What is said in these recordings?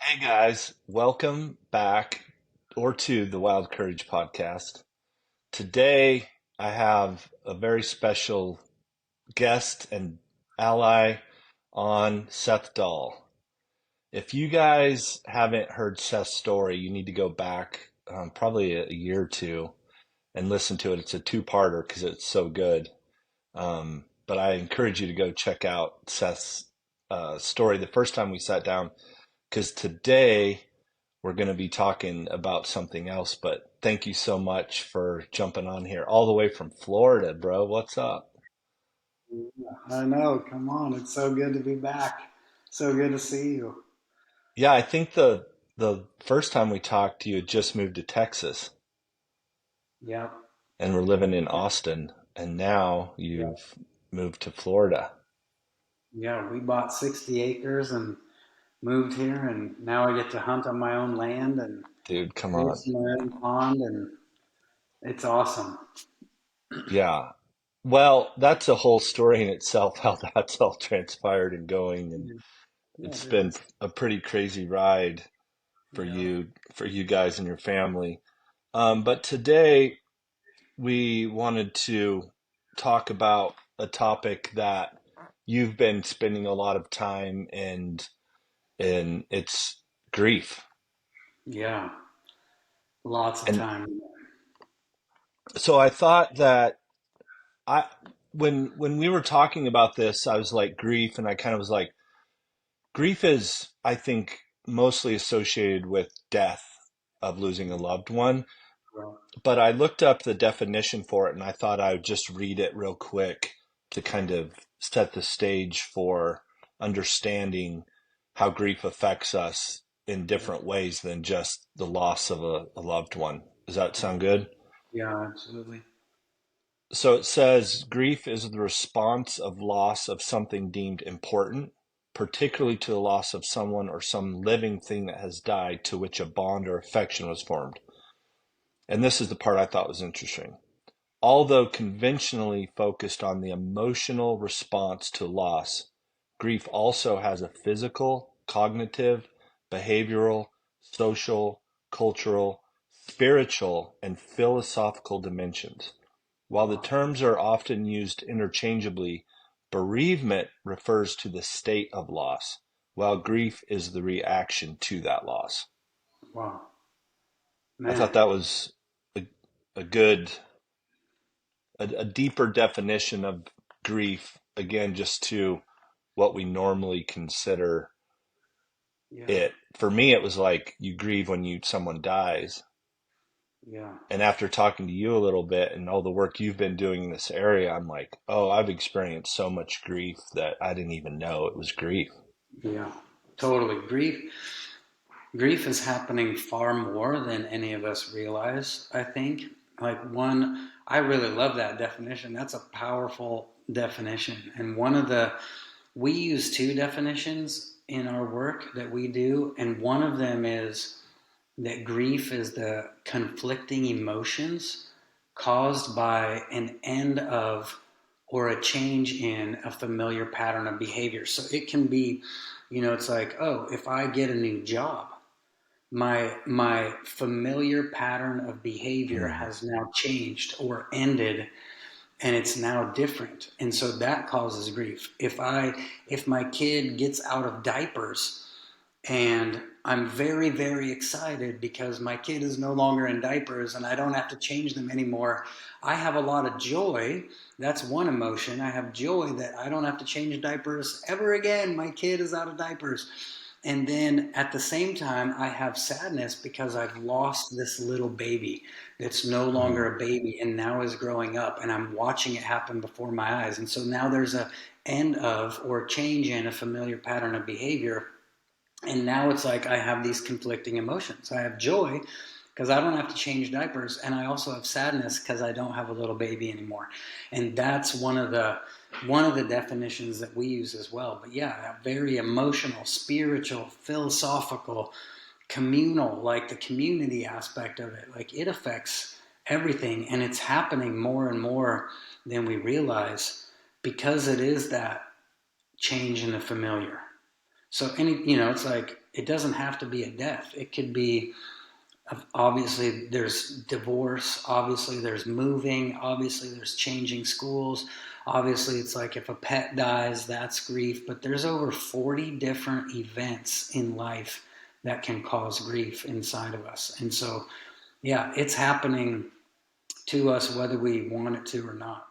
Hey guys, welcome back or to the Wild Courage podcast. Today I have a very special guest and ally on Seth Dahl. If you guys haven't heard Seth's story, you need to go back probably a year or two and listen to it. It's a two-parter because it's so good. But I encourage you to go check out Seth's story the first time we sat down because today we're going to be talking about something else. But thank you so much for jumping on here all the way from Florida, bro. What's up? I know. Come on. It's so good to be back. So good to see you. Yeah, I think the first time we talked, you had just moved to Texas Yep. and were living in Yep. Austin, and now Yep. you've moved to Florida. Yeah. We bought 60 acres and moved here, and now I get to hunt on my own land and Dude, come on. fish in my own pond, and it's awesome. Yeah. Well, that's a whole story in itself, how that's all transpired and going, and Yeah, it's it been is. a pretty crazy ride Yeah. for you guys and your family. But today we wanted to talk about a topic that you've been spending a lot of time in it's grief. Yeah. Lots of And time. so I thought that I when we were talking about this, I was like grief, and I kind of was like grief is, I think, mostly associated with death of losing a loved one. Well, But I looked up the definition for it and I thought I would just read it real quick to kind of set the stage for understanding how grief affects us in yeah. different ways than just the loss of a loved one. Does that sound good? Yeah, absolutely. So it says grief is the response of loss of something deemed important, particularly to the loss of someone or some living thing that has died to which a bond or affection was formed. And this is the part I thought was interesting. Although conventionally focused on the emotional response to loss, grief also has a physical, cognitive, behavioral, social, cultural, spiritual, and philosophical dimensions. While the Wow. terms are often used interchangeably, bereavement refers to the state of loss, while grief is the reaction to that loss. Wow. I thought Man. that was a, a good a deeper definition of grief, again, just to what we normally consider Yeah. it. For me, it was like you grieve when someone dies. Yeah. And after talking to you a little bit and all the work you've been doing in this area, I'm like, oh, I've experienced so much grief that I didn't even know it was grief. Yeah. Totally. Grief is happening far more than any of us realize, I think. Like, one, I really love that definition. That's a powerful definition. And we use two definitions in our work that we do. And one of them is that grief is the conflicting emotions caused by an end of or a change in a familiar pattern of behavior. So it can be, it's like, oh, if I get a new job, my familiar pattern of behavior Mm. has now changed or ended, and it's now different, and so that causes grief. If my kid gets out of diapers and I'm very, very excited because my kid is no longer in diapers and I don't have to change them anymore, I have a lot of joy. That's one emotion. I have joy that I don't have to change diapers ever again. My kid is out of diapers. And then at the same time, I have sadness because I've lost this little baby that's no Mm. longer a baby and now is growing up, and I'm watching it happen before my eyes. And so now there's a end of or change in a familiar pattern of behavior, and now it's like I have these conflicting emotions. I have joy because I don't have to change diapers, and I also have sadness because I don't have a little baby anymore. And that's one of the definitions that we use as well. But yeah, very emotional, spiritual, philosophical, communal, like the community aspect of it. Like, it affects everything, and it's happening more and more than we realize because it is that change in the familiar. So it's like it doesn't have to be a death. It could be, obviously there's divorce, obviously there's moving, obviously there's changing schools, obviously it's like if a pet dies, that's grief, but there's over 40 different events in life that can cause grief inside of us. And so yeah, it's happening to us whether we want it to or not.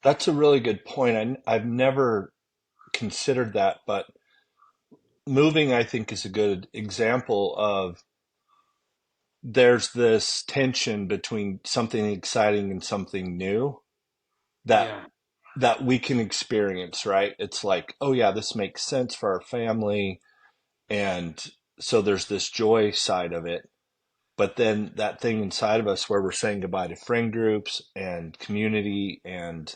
That's a really good point. I've never considered that, but moving, I think, is a good example of there's this tension between something exciting and something new that Yeah, we can experience, right? It's like, oh yeah, this makes sense for our family, and so there's this joy side of it. But then that thing inside of us where we're saying goodbye to friend groups and community and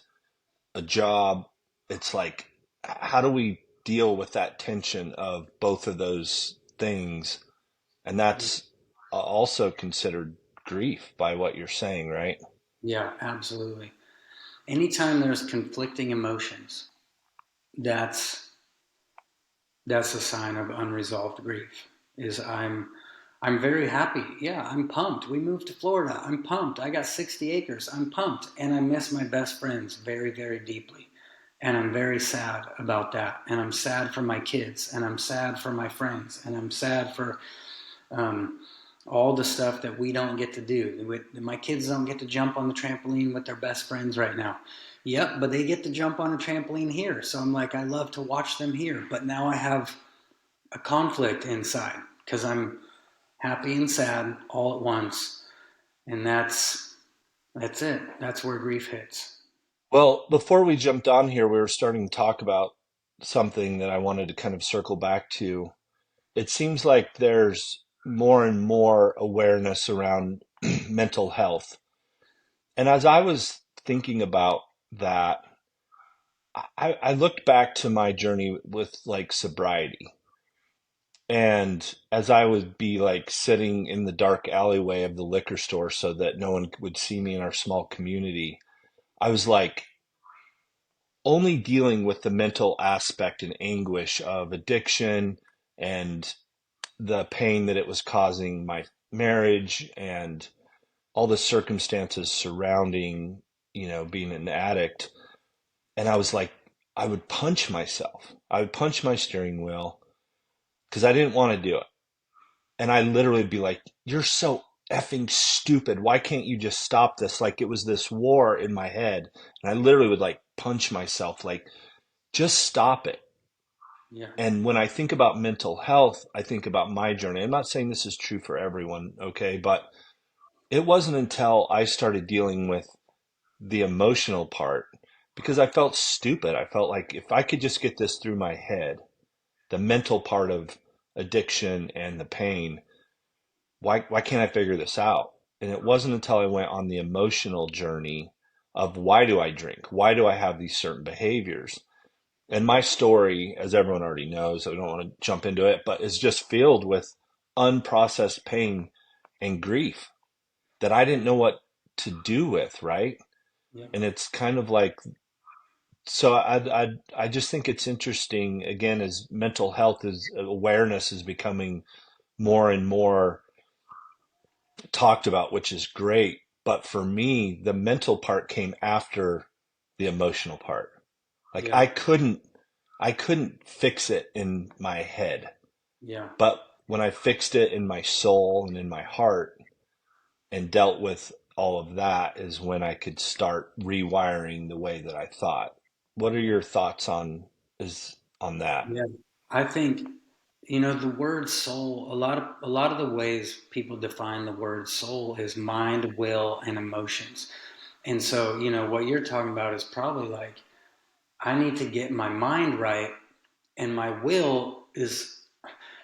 a job, it's like, how do we deal with that tension of both of those things? And that's also considered grief by what you're saying, right? yeah, absolutely. Anytime there's conflicting emotions, that's that's a sign of unresolved grief. Is I'm very happy. Yeah, I'm pumped. We moved to Florida. I'm pumped. I got 60 acres. I'm pumped. And I miss my best friends very, very deeply. And I'm very sad about that. And I'm sad for my kids. And I'm sad for my friends. And I'm sad for um, all the stuff that we don't get to do. My kids don't get to jump on the trampoline with their best friends right now. Yep, but they get to jump on a trampoline here. So I'm like, I love to watch them here. But now I have a conflict inside because I'm happy and sad all at once. And that's it. That's where grief hits. Well, before we jumped on here, we were starting to talk about something that I wanted to kind of circle back to. It seems like there's more and more awareness around mental health. And as I was thinking about that, I looked back to my journey with like sobriety. And as I would be like sitting in the dark alleyway of the liquor store so that no one would see me in our small community, I was like only dealing with the mental aspect and anguish of addiction and the pain that it was causing my marriage and all the circumstances surrounding, being an addict. And I was like, I would punch myself. I would punch my steering wheel because I didn't want to do it. And I literally would be like, you're so effing stupid. Why can't you just stop this? Like it was this war in my head. And I literally would like punch myself, like, just stop it. Yeah. And when I think about mental health, I think about my journey. I'm not saying this is true for everyone, okay? But it wasn't until I started dealing with the emotional part because I felt stupid. I felt like if I could just get this through my head, the mental part of addiction and the pain, why can't I figure this out? And it wasn't until I went on the emotional journey of why do I drink? Why do I have these certain behaviors? And my story, as everyone already knows, I don't want to jump into it, but is just filled with unprocessed pain and grief that I didn't know what to do with, right? Yeah. And it's kind of like, so I just think it's interesting, again, as mental health is awareness is becoming more and more talked about, which is great. But for me, the mental part came after the emotional part. Like Yeah. I couldn't fix it in my head. Yeah. But when I fixed it in my soul and in my heart and dealt with all of that is when I could start rewiring the way that I thought. What are your thoughts on that? Yeah. I think, the word soul, a lot of the ways people define the word soul is mind, will, and emotions. And so, what you're talking about is probably like, I need to get my mind right, and my will is,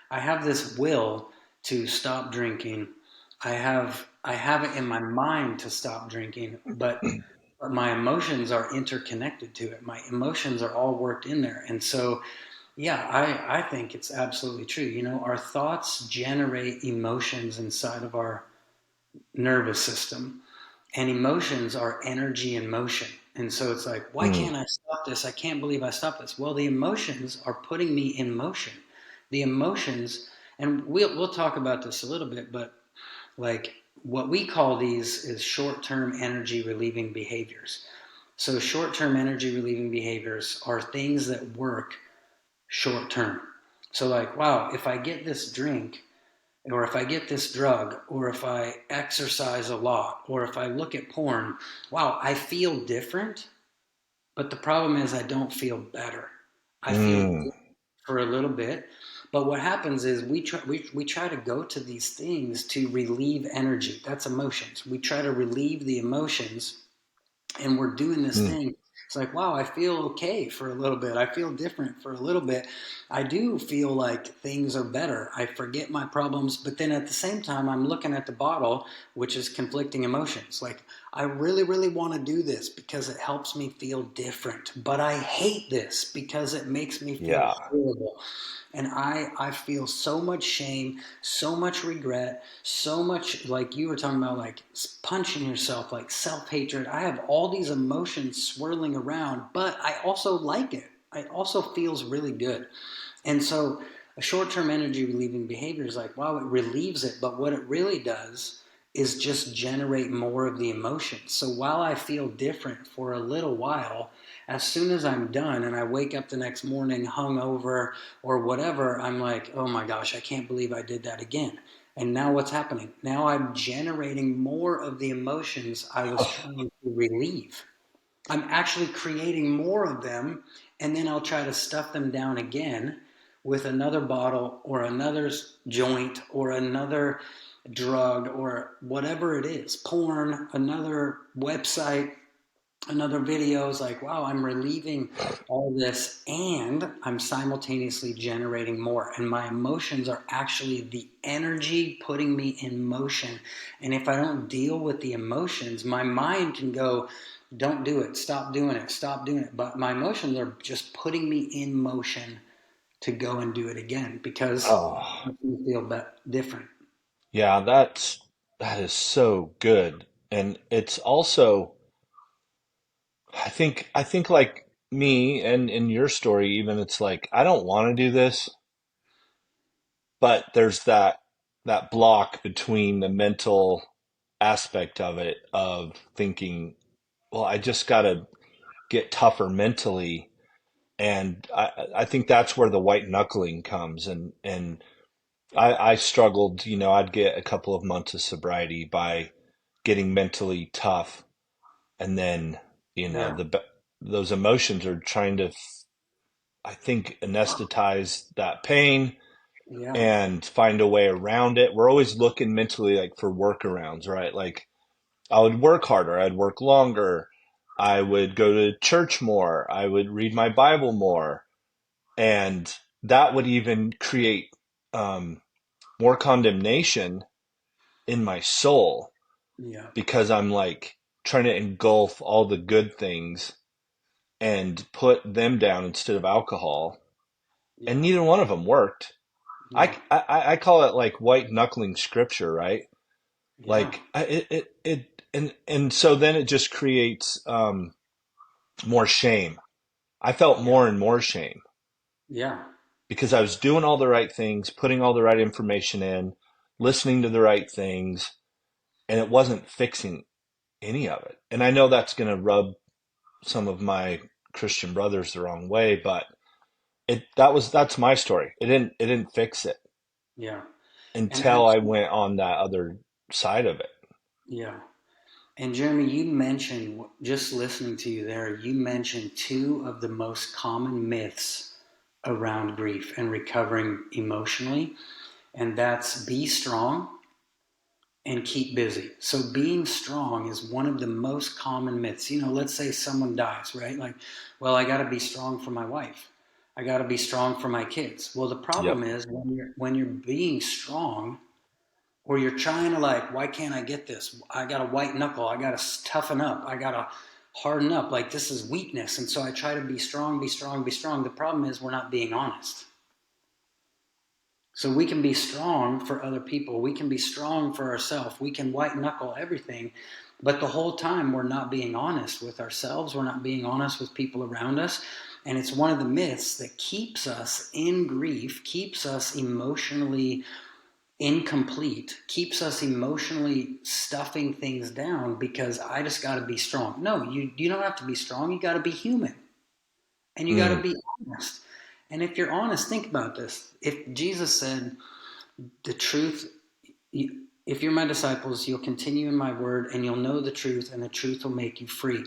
I have this will to stop drinking. I have it in my mind to stop drinking, but my emotions are interconnected to it. My emotions are all worked in there. And so, yeah, I think it's absolutely true. Our thoughts generate emotions inside of our nervous system, and emotions are energy in motion. And so it's like, why Mm, can't I stop this? I can't believe I stopped this. Well, the emotions are putting me in motion. The emotions, And we'll talk about this a little bit, but like what we call these is short-term energy relieving behaviors. So short-term energy relieving behaviors are things that work short term. So like, wow, if I get this drink, or if I get this drug, or if I exercise a lot, or if I look at porn, wow, I feel different. But the problem is I don't feel better. I feel Mm, different for a little bit. But what happens is we try to go to these things to relieve energy. That's emotions. We try to relieve the emotions, and we're doing this mm, thing. It's like, wow, I feel okay for a little bit. I feel different for a little bit. I do feel like things are better. I forget my problems, but then at the same time, I'm looking at the bottle, which is conflicting emotions. Like, I really, really want to do this because it helps me feel different, but I hate this because it makes me feel yeah. horrible. And I feel so much shame, so much regret, so much, like you were talking about, like punching yourself, like self-hatred. I have all these emotions swirling around, but I also like it. It also feels really good. And so a short-term energy relieving behavior is like, wow, it relieves it, but what it really does is just generate more of the emotion. So while I feel different for a little while, as soon as I'm done and I wake up the next morning hungover or whatever, I'm like, oh my gosh, I can't believe I did that again. And now what's happening? Now I'm generating more of the emotions I was trying to relieve. I'm actually creating more of them, and then I'll try to stuff them down again with another bottle or another joint or another drug or whatever it is, porn, another website, another video. Is like, wow, I'm relieving all this and I'm simultaneously generating more. And my emotions are actually the energy putting me in motion. And if I don't deal with the emotions, my mind can go, don't do it, stop doing it, stop doing it. But my emotions are just putting me in motion to go and do it again because Oh, it makes me feel different. yeah, that is so good. And it's also I think like me and in your story even it's like I don't want to do this, but there's that block between the mental aspect of it of thinking, well, I just got to get tougher mentally. And I think that's where the white knuckling comes. And I struggled, I'd get a couple of months of sobriety by getting mentally tough. And then, Yeah, those emotions are trying to, I think, anesthetize that pain yeah, and find a way around it. We're always looking mentally like for workarounds, right? Like I would work harder, I'd work longer, I would go to church more, I would read my Bible more, and that would even create um, more condemnation in my soul yeah, because I'm like trying to engulf all the good things and put them down instead of alcohol, and yeah, neither one of them worked. I, yeah, I call it like white knuckling scripture, right? yeah, Like and so then it just creates more shame. I felt yeah, more and more shame yeah, because I was doing all the right things, putting all the right information in, listening to the right things, and it wasn't fixing any of it. And I know that's going to rub some of my Christian brothers the wrong way, but that's my story. It didn't fix it yeah. And until I actually, went on that other side of it. yeah. And Jeremy, you mentioned, just listening to you there, you mentioned two of the most common myths around grief and recovering emotionally, and that's be strong and keep busy. So being strong is one of the most common myths. Let's say someone dies, right? Like, well, I got to be strong for my wife. I got to be strong for my kids. Well, the problem Yep. is when you're being strong, or you're trying to, like, why can't I get this? I got to white knuckle. I got to toughen up. I got to harden up. Like, this is weakness. And so I try to be strong, be strong, be strong. The problem is we're not being honest. So we can be strong for other people. We can be strong for ourselves. We can white knuckle everything. But the whole time we're not being honest with ourselves. We're not being honest with people around us. And it's one of the myths that keeps us in grief, keeps us emotionally incomplete, keeps us emotionally stuffing things down because I just got to be strong. No, you don't have to be strong. You got to be human, and you got to Mm. be honest. And if you're honest, think about this. If Jesus said the truth, if you're my disciples, you'll continue in my word and you'll know the truth, and the truth will make you free.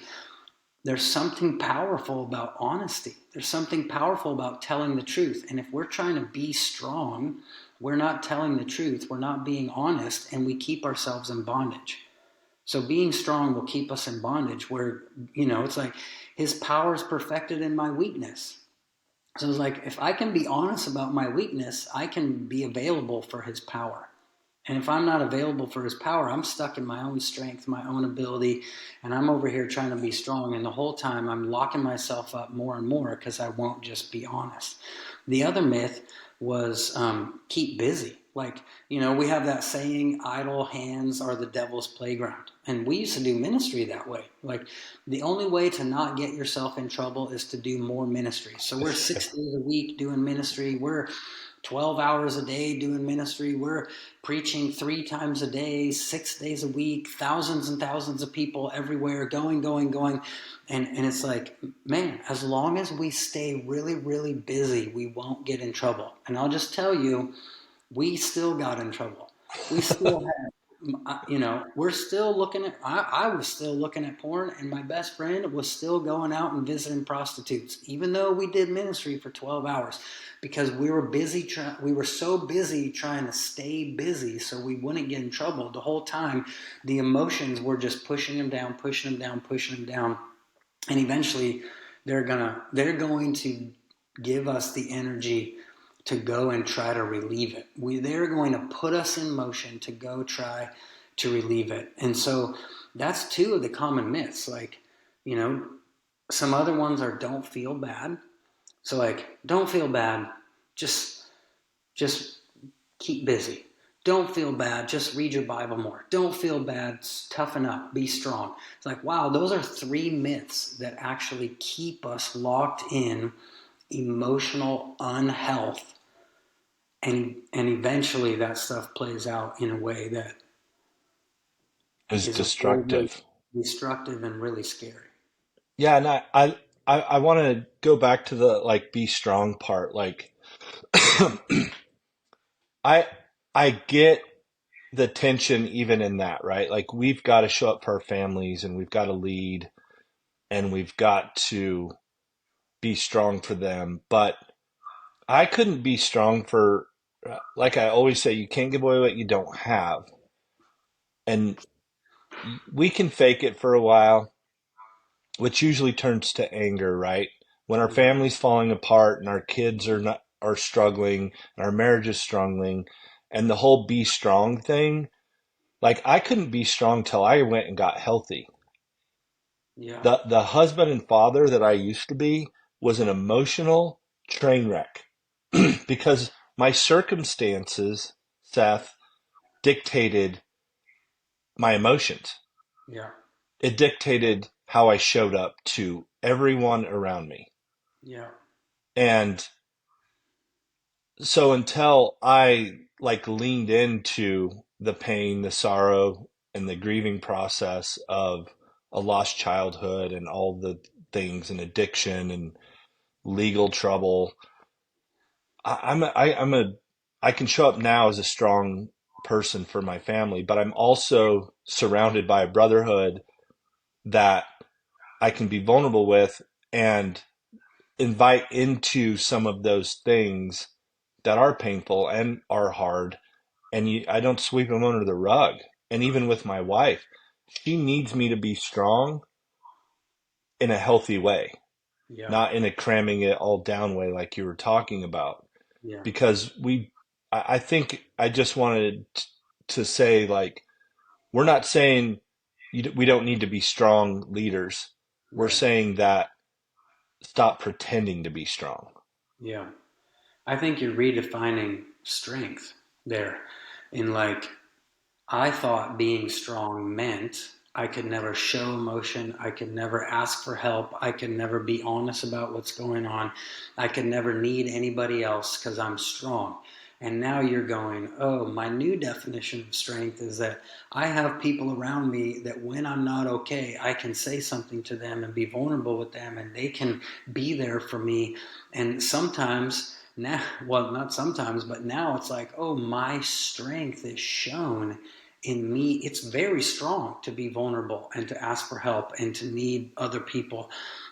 There's something powerful about honesty. There's something powerful about telling the truth. And if we're trying to be strong, we're not telling the truth. We're not being honest, and we keep ourselves in bondage. So being strong will keep us in bondage where, it's like his power is perfected in my weakness. So it's like, if I can be honest about my weakness, I can be available for his power. And if I'm not available for his power, I'm stuck in my own strength, my own ability, and I'm over here trying to be strong. And the whole time I'm locking myself up more and more because I won't just be honest. The other myth was keep busy. Like, we have that saying, idle hands are the devil's playground. And we used to do ministry that way. Like, the only way to not get yourself in trouble is to do more ministry. So we're 6 days a week doing ministry. We're 12 hours a day doing ministry. We're preaching 3 times a day, 6 days a week, thousands and thousands of people everywhere, going, going, going. And it's like, man, as long as we stay really, really busy, we won't get in trouble. And I'll just tell you, we still got in trouble. We still we're still looking at, I was still looking at porn, and my best friend was still going out and visiting prostitutes, even though we did ministry for 12 hours because we were busy. We were so busy trying to stay busy so we wouldn't get in trouble. The whole time, the emotions were just pushing him down, pushing him down, pushing him down. And eventually they're going to give us the energy to go and try to relieve it. They're going to put us in motion to go try to relieve it. And so that's two of the common myths. Like, you know, some other ones are don't feel bad. So like, don't feel bad. Just just keep busy. Don't feel bad. Just read your Bible more. Don't feel bad. Toughen up. Be strong. It's like, wow, those are three myths that actually keep us locked in emotional unhealth. And eventually that stuff plays out in a way that Is is really, really destructive. destructive and really scary. Yeah, and I want to go back to the like be strong part. Like I I get the tension even in that, right? Like we've got to show up for our families and we've got to lead and we've got to be strong for them. But I couldn't be strong for, like I always say, you can't give away what you don't have. And we can fake it for a while, which usually turns to anger, right? When our Yeah. family's falling apart and our kids are struggling and our marriage is struggling and the whole be strong thing, like I couldn't be strong till I went and got healthy. Yeah. The husband and father that I used to be was an emotional train wreck because my circumstances, Seth, dictated my emotions. Yeah. It dictated how I showed up to everyone around me. Yeah. And so until I like leaned into the pain, the sorrow, and the grieving process of a lost childhood and all the things and addiction and legal trouble, I'm a I can show up now as a strong person for my family, but I'm also surrounded by a brotherhood that I can be vulnerable with and invite into some of those things that are painful and are hard. And I don't sweep them under the rug. And even with my wife, she needs me to be strong in a healthy way, Yeah. not in a cramming it all down way like you were talking about. Yeah. Because I think I just wanted to say, like, we're not saying we don't need to be strong leaders. We're Right. saying that stop pretending to be strong. Yeah. I think you're redefining strength there. In like, I thought being strong meant I could never show emotion. I could never ask for help. I could never be honest about what's going on. I could never need anybody else because I'm strong. And now you're going, oh, my new definition of strength is that I have people around me that when I'm not okay, I can say something to them and be vulnerable with them, and they can be there for me. And sometimes now, well, not sometimes, but now it's like, oh, my strength is shown in me. It's very strong to be vulnerable and to ask for help and to need other people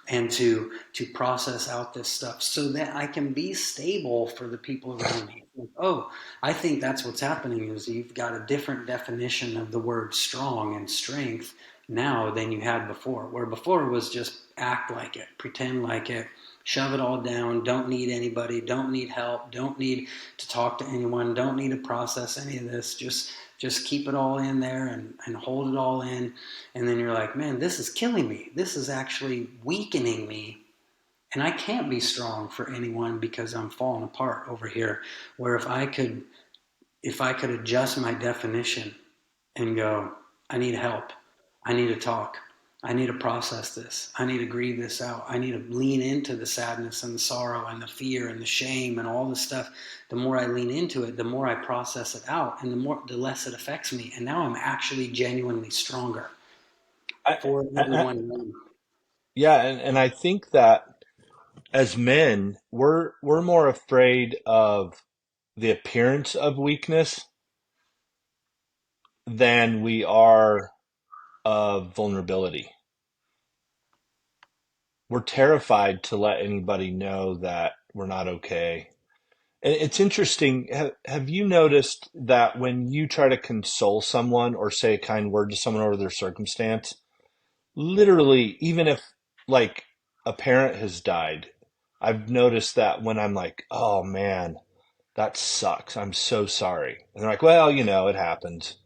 and to process out this stuff so that I can be stable for the people around me. Oh, I think that's what's happening is you've got a different definition of the word strong and strength now than you had before, where before it was just act like it, pretend like it, shove it all down, don't need anybody, don't need help, don't need to talk to anyone, don't need to process any of this, just keep it all in there and hold it all in. And then you're like, man, this is killing me. This is actually weakening me. And I can't be strong for anyone because I'm falling apart over here. Where if I could adjust my definition and go, I need help. I need to talk. I need to process this. I need to grieve this out. I need to lean into the sadness and the sorrow and the fear and the shame and all this stuff. The more I lean into it, the more I process it out, and the less it affects me. And now I'm actually genuinely stronger I, for I, everyone. yeah, and I think that as men, we're more afraid of the appearance of weakness than we are of vulnerability. We're terrified to let anybody know that we're not okay. And it's interesting. Have you noticed that when you try to console someone or say a kind word to someone over their circumstance, literally, even if like a parent has died, I've noticed that when I'm like, oh man, that sucks. I'm so sorry. And they're like, well, it happens.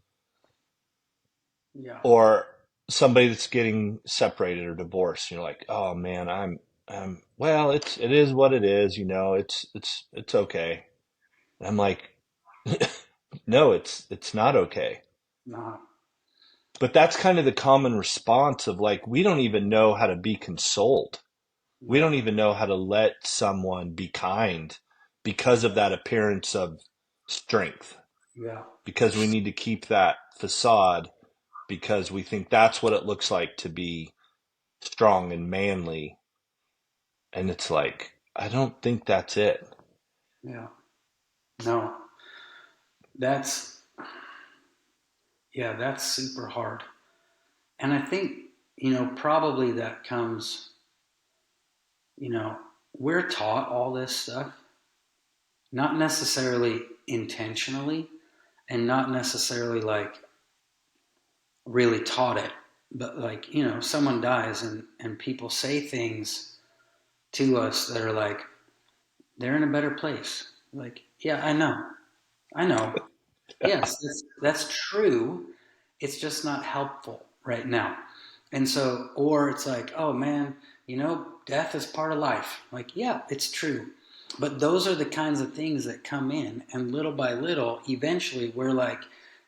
Yeah, Or somebody that's getting separated or divorced, you're like, oh man, well, it is what it is, it's okay. And I'm like, no, it's not okay. not. But that's kind of the common response of like, we don't even know how to be consoled. We Yeah, don't even know how to let someone be kind because of that appearance of strength, yeah, because we need to keep that facade because we think that's what it looks like to be strong and manly. And it's like, I don't think that's it. yeah. No, that's, yeah, that's super hard. And I think, probably that comes, you know, we're taught all this stuff, not necessarily intentionally and not necessarily like really taught it, but like, someone dies and people say things to us that are like, they're in a better place. Like, yeah, I know. I know. Yes, that's true. It's just not helpful right now. And so, or it's like, oh man, death is part of life. Like, yeah, it's true. But those are the kinds of things that come in, and little by little, eventually we're like,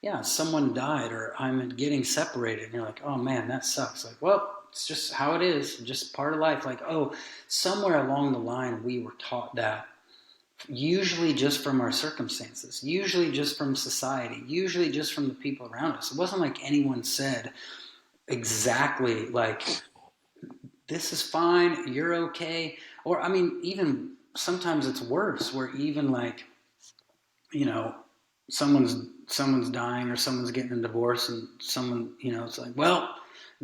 yeah, someone died, or I'm getting separated. And you're like, oh man, that sucks. Like, well, it's just how it is, just part of life. Like, oh, somewhere along the line, we were taught that usually just from our circumstances, usually just from society, usually just from the people around us. It wasn't like anyone said exactly like, this is fine, you're okay. Or, I mean, even sometimes it's worse, where even like, you know, someone's dying or someone's getting a divorce and someone, it's like, well,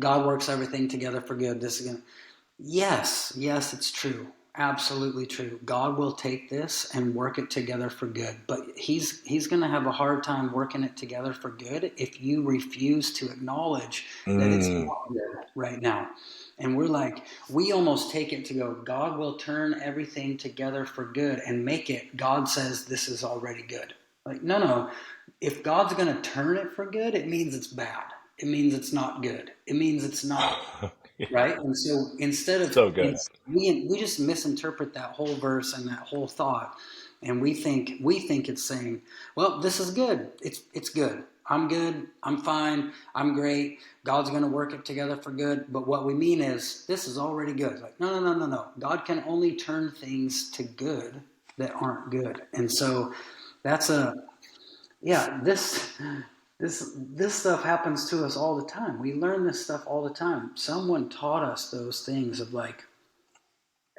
God works everything together for good. This is going to, yes, yes, it's true. Absolutely true. God will take this and work it together for good. But he's going to have a hard time working it together for good if you refuse to acknowledge that it's Mm. not good right now. And we're like, we almost take it to go, God will turn everything together for good and make it, God says this is already good. Like, no, no. If God's going to turn it for good, it means it's bad. It means it's not good. It means it's not Yeah, right? And so instead of so good. we just misinterpret that whole verse and that whole thought, And we think it's saying, well, this is good. It's good. I'm good. I'm fine. I'm great. God's going to work it together for good. But what we mean is this is already good. Like, no, no, no, no, no. God can only turn things to good that aren't good. And so that's a yeah, this stuff happens to us all the time. We learn this stuff all the time. Someone taught us those things of like,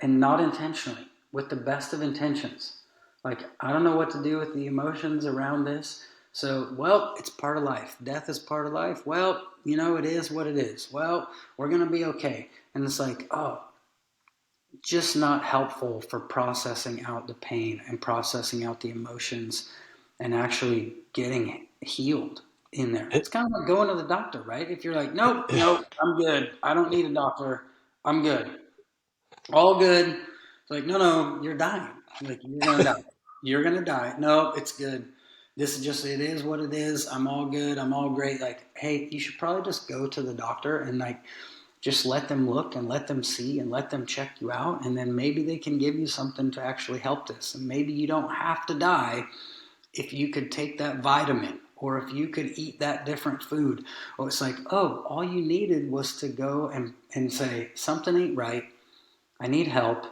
and not intentionally, with the best of intentions. Like, I don't know what to do with the emotions around this. So, well, it's part of life. Death is part of life. Well, it is what it is. Well, we're going to be okay. And it's like, oh, just not helpful for processing out the pain and processing out the emotions and actually getting healed in there. It's It, kind of like going to the doctor, right? If you're like, nope, nope, I'm good. I don't need a doctor. I'm good. All good. It's like, no, no, you're dying. Like, you're gonna die. You're gonna die. No, it's good. This is just, it is what it is. I'm all good. I'm all great. Like, hey, you should probably just go to the doctor and like just let them look and let them see and let them check you out, and then maybe they can give you something to actually help this. And maybe you don't have to die if you could take that vitamin, or if you could eat that different food. Or it's like, oh, all you needed was to go and say something ain't right. I need help.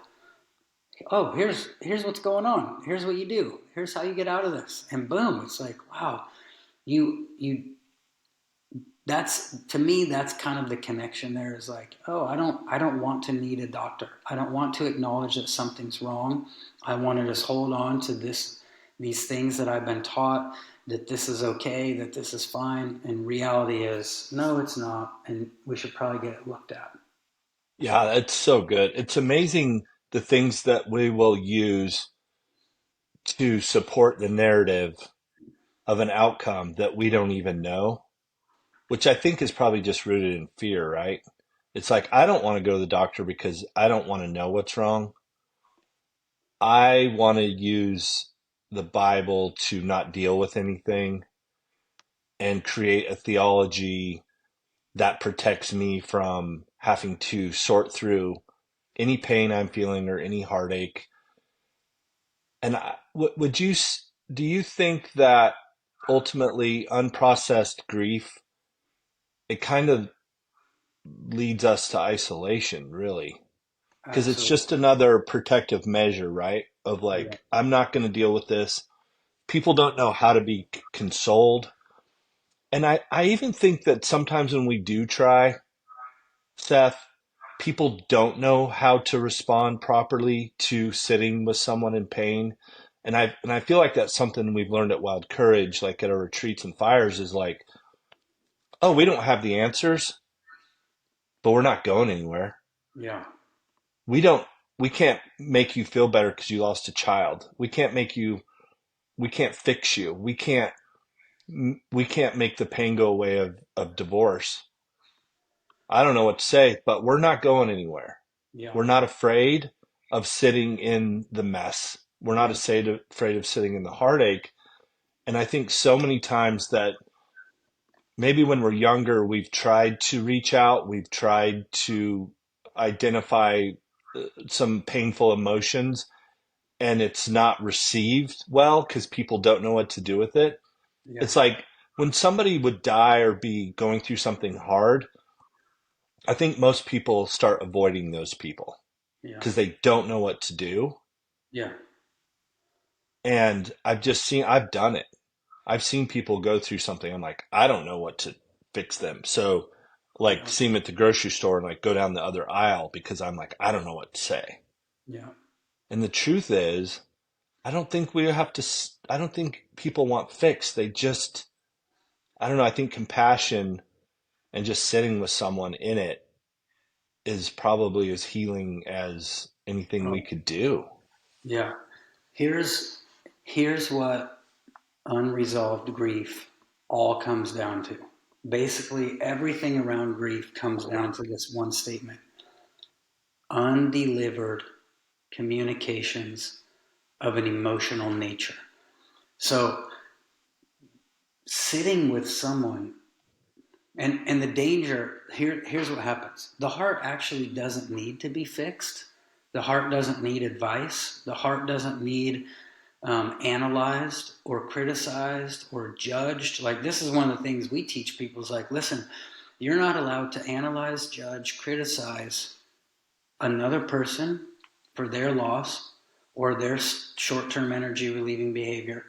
Oh, here's what's going on. Here's what you do. Here's how you get out of this. And boom, it's like, wow, you that's, to me, that's kind of the connection there, is like, oh, I don't want to need a doctor. I don't want to acknowledge that something's wrong. I want to just hold on to these things that I've been taught, that this is okay, that this is fine, and reality is no, it's not, and we should probably get it looked at. yeah, that's so good. It's amazing the things that we will use to support the narrative of an outcome that we don't even know, which I think is probably just rooted in fear, right? It's like, I don't want to go to the doctor because I don't want to know what's wrong. I want to use the Bible to not deal with anything and create a theology that protects me from having to sort through any pain I'm feeling or any heartache. And would you, do you think that ultimately unprocessed grief, it kind of leads us to isolation, really? Because it's Absolutely. just another protective measure, right? Of Yeah. like, I'm not going to deal with this. People don't know how to be consoled. And I even think that sometimes when we do try, Seth, people don't know how to respond properly to sitting with someone in pain. And I feel like that's something we've learned at Wild Courage, like at our retreats and fires, is like, oh, we don't have the answers, but we're not going anywhere. Yeah. We don't, we can't make you feel better because you lost a child. We can't fix you. We can't make the pain go away of divorce. I don't know what to say, but we're not going anywhere. Yeah. We're not afraid of sitting in the mess. We're not Yeah. afraid of sitting in the heartache. And I think so many times that maybe when we're younger, we've tried to reach out, we've tried to identify some painful emotions, and it's not received well because people don't know what to do with it. Yeah. It's like when somebody would die or be going through something hard, I think most people start avoiding those people Yeah. because they don't know what to do. Yeah. And I've done it. I've seen people go through something. I'm like, I don't know what to fix them. So, like, Yeah. see them at the grocery store and like go down the other aisle because I'm like, I don't know what to say. Yeah. And the truth is, I don't think people want fixed. I don't know. I think compassion and just sitting with someone in it is probably as healing as anything we Oh, could do. yeah. Here's here's what unresolved grief all comes down to. Basically, everything around grief comes down to this one statement: undelivered communications of an emotional nature. So, sitting with someone, and the danger here's what happens. The heart actually doesn't need to be fixed. The heart doesn't need advice. The heart doesn't need analyzed or criticized or judged. Like, this is one of the things we teach people is like, listen, you're not allowed to analyze, judge, criticize another person for their loss or their short-term energy relieving behavior,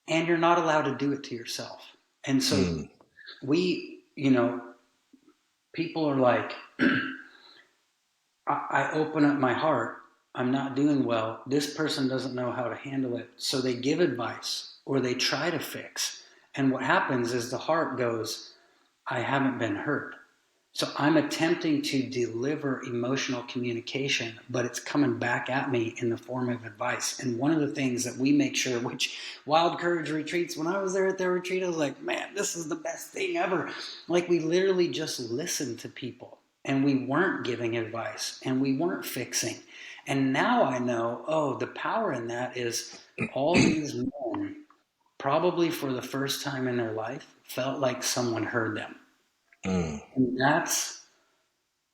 and you're not allowed to do it to yourself. And so Mm. people are like, I open up my heart. I'm not doing well. This person doesn't know how to handle it. So they give advice or they try to fix. And what happens is the heart goes, I haven't been heard. So I'm attempting to deliver emotional communication, but it's coming back at me in the form of advice. And one of the things that we make sure, which Wild Courage retreats, when I was there at their retreat, I was like, man, this is the best thing ever. Like, we literally just listened to people and we weren't giving advice and we weren't fixing. And now I know, oh, the power in that is all these men, probably for the first time in their life, felt like someone heard them. Mm. And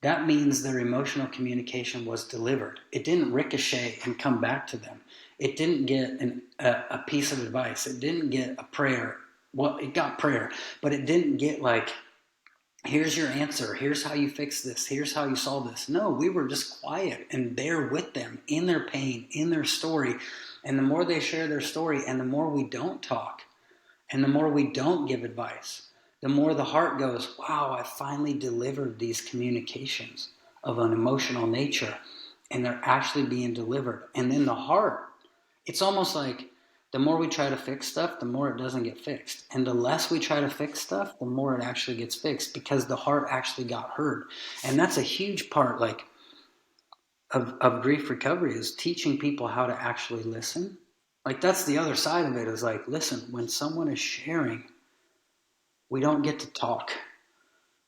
that means their emotional communication was delivered. It didn't ricochet and come back to them. It didn't get a piece of advice. It didn't get a prayer. Well, it got prayer, but it didn't get like, here's your answer. Here's how you fix this. Here's how you solve this. No, we were just quiet and there with them in their pain, in their story. And the more they share their story and the more we don't talk, and the more we don't give advice, the more the heart goes, wow, I finally delivered these communications of an emotional nature, and they're actually being delivered. And then the heart, it's almost like the more we try to fix stuff, the more it doesn't get fixed. And the less we try to fix stuff, the more it actually gets fixed because the heart actually got heard. And that's a huge part, like, of grief recovery, is teaching people how to actually listen. Like, that's the other side of it, is like, listen, when someone is sharing, we don't get to talk.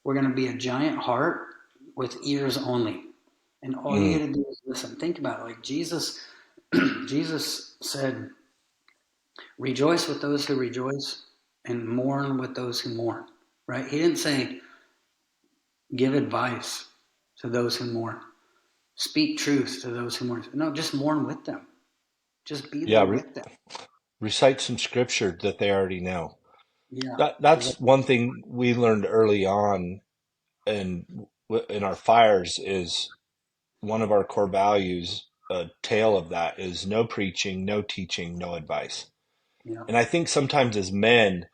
We're going to be a giant heart with ears only. And all you Mm. got to do is listen. Think about it. Like, Jesus said, rejoice with those who rejoice and mourn with those who mourn. Right? He didn't say give advice to those who mourn. Speak truth to those who mourn. No, just mourn with them. Just be Yeah, there with them. recite some scripture that they already know. Yeah. That's one thing we learned early on in our fires is one of our core values, a tale of that is no preaching, no teaching, no advice. Yeah. And I think sometimes as men,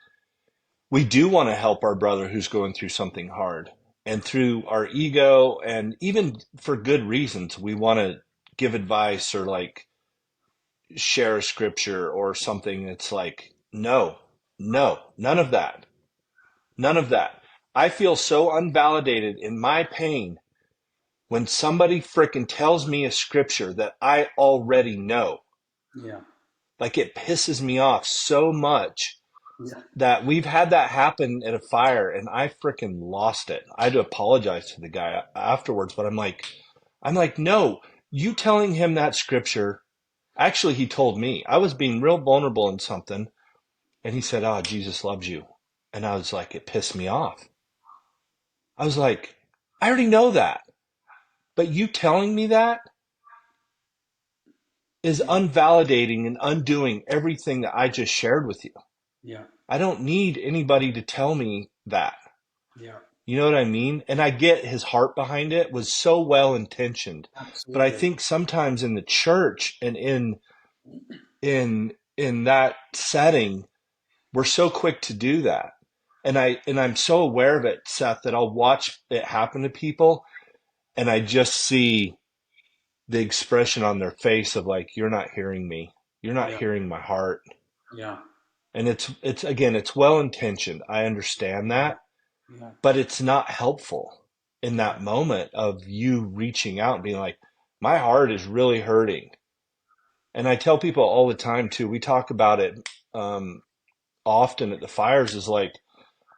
we do want to help our brother who's going through something hard. And through our ego and even for good reasons, we want to give advice or like share a scripture or something. It's like, no, no, none of that. None of that. I feel so unvalidated in my pain when somebody frickin' tells me a scripture that I already know. Yeah. Like, it pisses me off so much Yeah. that we've had that happen at a fire and I frickin' lost it. I had to apologize to the guy afterwards, but I'm like, no, you telling him that scripture. Actually, he told me I was being real vulnerable in something, and he said, "Oh, Jesus loves you." And I was like, it pissed me off. I was like, I already know that, but you telling me that is Yeah. unvalidating and undoing everything that I just shared with you. Yeah. I don't need anybody to tell me that. Yeah. You know what I mean? And I get his heart behind it was so well intentioned. But I Absolutely. think sometimes in the church and in that setting, we're so quick to do that. And I'm so aware of it, Seth, that I'll watch it happen to people and I just see the expression on their face of like, you're not hearing me. You're not Yeah. hearing my heart. Yeah. And it's again, it's well intentioned. I understand that, Yeah. but it's not helpful in Yeah. that moment of you reaching out and being like, my heart is really hurting. And I tell people all the time too, we talk about it um, often at the fires is like,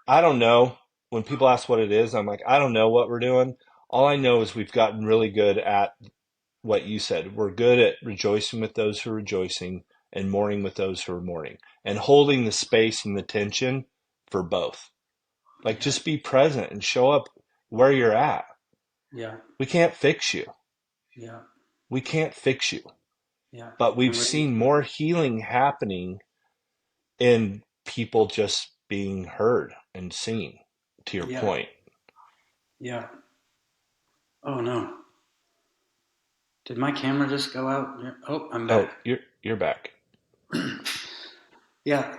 I don't know. When people ask what it is, I'm like, I don't know what we're doing. All I know is we've gotten really good at what you said. We're good at rejoicing with those who are rejoicing and mourning with those who are mourning and holding the space and the tension for both. Like, Yeah. just be present and show up where you're at. Yeah. We can't fix you. Yeah. We can't fix you. Yeah. but we've And we, seen more healing happening in people just being heard and seen, to your yeah. point. Yeah. Oh no. Did my camera just go out? Oh, I'm Oh, back. you're back. Yeah,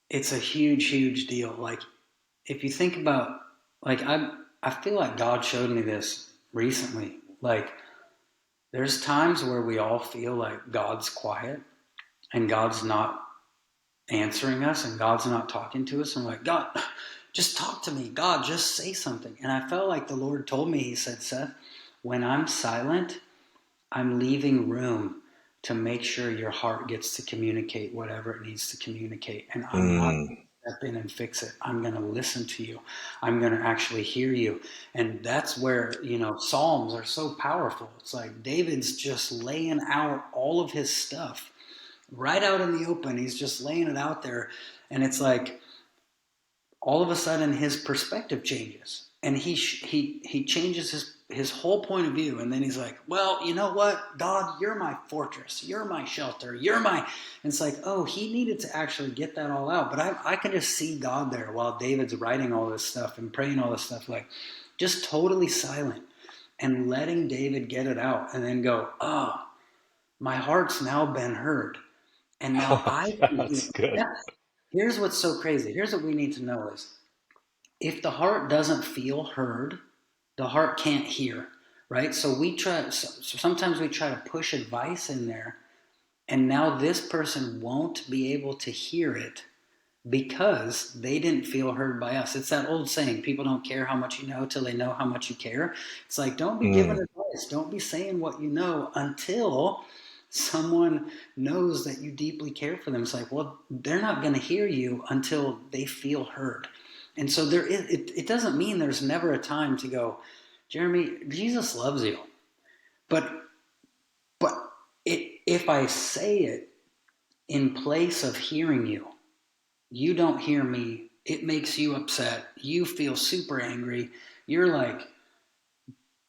it's a huge, huge deal. Like if you think about, like I feel like God showed me this recently. Like there's times where we all feel like God's quiet and God's not answering us and God's not talking to us. And we're like, God, just talk to me. God, just say something. And I felt like the Lord told me, He said, Seth, when I'm silent, I'm leaving room to make sure your heart gets to communicate whatever it needs to communicate. And I'm not Mm. going to step in and fix it. I'm going to listen to you. I'm going to actually hear you. And that's where, Psalms are so powerful. It's like David's just laying out all of his stuff right out in the open. He's just laying it out there. And it's like, all of a sudden his perspective changes and he changes his whole point of view, and then he's like, well, you know what, God, you're my fortress, you're my shelter, you're my, and it's like, oh, he needed to actually get that all out. But I can just see God there while David's writing all this stuff and praying all this stuff, like just totally silent and letting David get it out and then go, oh, my heart's now been heard, and now I can hear. That's good. Here's what's so crazy. Here's what we need to know is, if the heart doesn't feel heard, the heart can't hear, right? So sometimes we try to push advice in there, and now this person won't be able to hear it because they didn't feel heard by us. It's that old saying, people don't care how much you know till they know how much you care. It's like, don't be giving Mm. advice. Don't be saying what you know until someone knows that you deeply care for them. It's like, well, they're not going to hear you until they feel heard. And so it doesn't mean there's never a time to go, Jeremy, Jesus loves you. But but if I say it in place of hearing you, you don't hear me. It makes you upset. You feel super angry. You're like,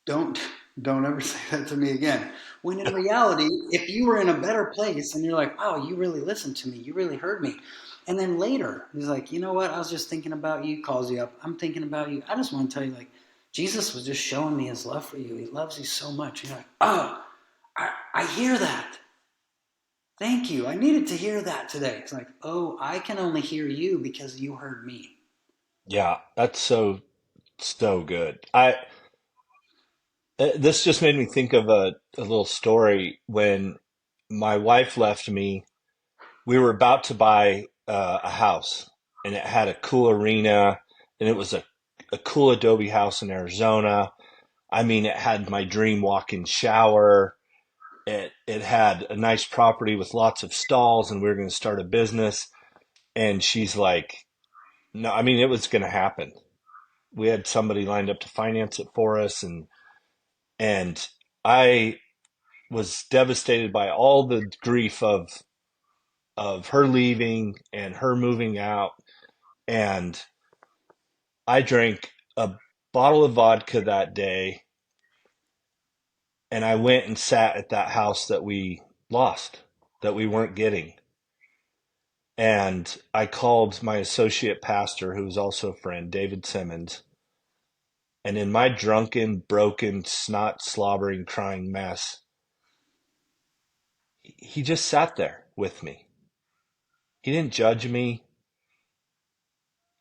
don't don't ever say that to me again. When in reality, if you were in a better place and you're like, wow, you really listened to me, you really heard me. And then later, he's like, you know what? I was just thinking about you, calls you up. I'm thinking about you. I just want to tell you, like, Jesus was just showing me his love for you. He loves you so much. And you're like, oh, I hear that. Thank you. I needed to hear that today. It's like, oh, I can only hear you because you heard me. Yeah, that's so good. This just made me think of a little story when my wife left me. We were about to buy a house, and it had a cool arena, and it was a cool adobe house in Arizona. I mean, it had my dream walk-in shower. It had a nice property with lots of stalls, and we were going to start a business. And she's like, no, I mean, it was going to happen. We had somebody lined up to finance it for us, and I was devastated by all the grief of her leaving and her moving out. And I drank a bottle of vodka that day, and I went and sat at that house that we lost, that we weren't getting. And I called my associate pastor, who was also a friend, David Simmons. And in my drunken, broken, snot, slobbering, crying mess, he just sat there with me. He didn't judge me.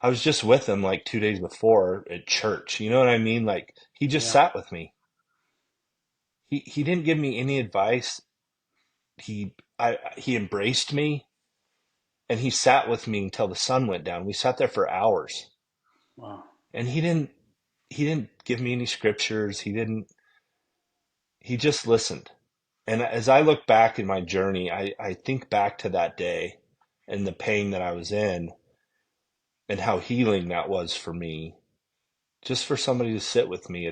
I was just with him like 2 days before at church. You know what I mean? Like he just Yeah. sat with me. He didn't give me any advice. He embraced me, and he sat with me until the sun went down. We sat there for hours. Wow. And he didn't give me any scriptures. He just listened. And as I look back in my journey, I think back to that day and the pain that I was in and how healing that was for me. Just for somebody to sit with me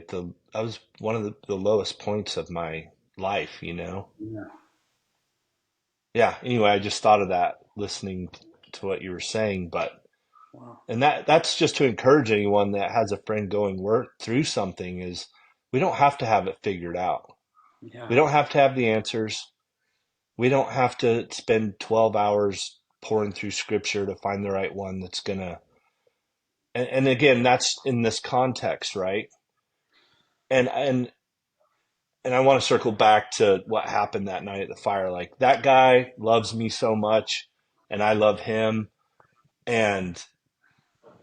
I was one of the lowest points of my life, you know? Yeah. Yeah. Anyway, I just thought of that listening to what you were saying, but, Wow. and that's just to encourage anyone that has a friend going work through something is we don't have to have it figured out. We Yeah. don't have to have the answers. We don't have to spend 12 hours pouring through scripture to find the right one that's going to, and again, that's in this context, right? And, and, and I want to circle back to what happened that night at the fire. Like, that guy loves me so much and I love him. And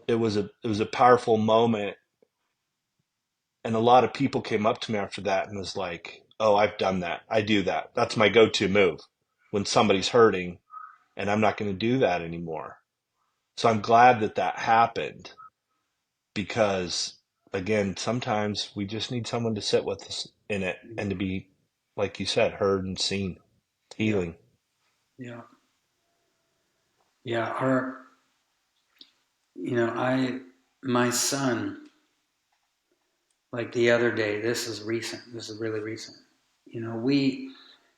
it was a powerful moment. And a lot of people came up to me after that and was like, "Oh, I've done that. I do that. That's my go-to move when somebody's hurting, and I'm not going to do that anymore." So I'm glad that that happened because, again, sometimes we just need someone to sit with us in it and to be, like you said, heard and seen, Yeah. healing. Yeah. Yeah. Our, you know, my son, like the other day, this is recent. This is really recent. You know,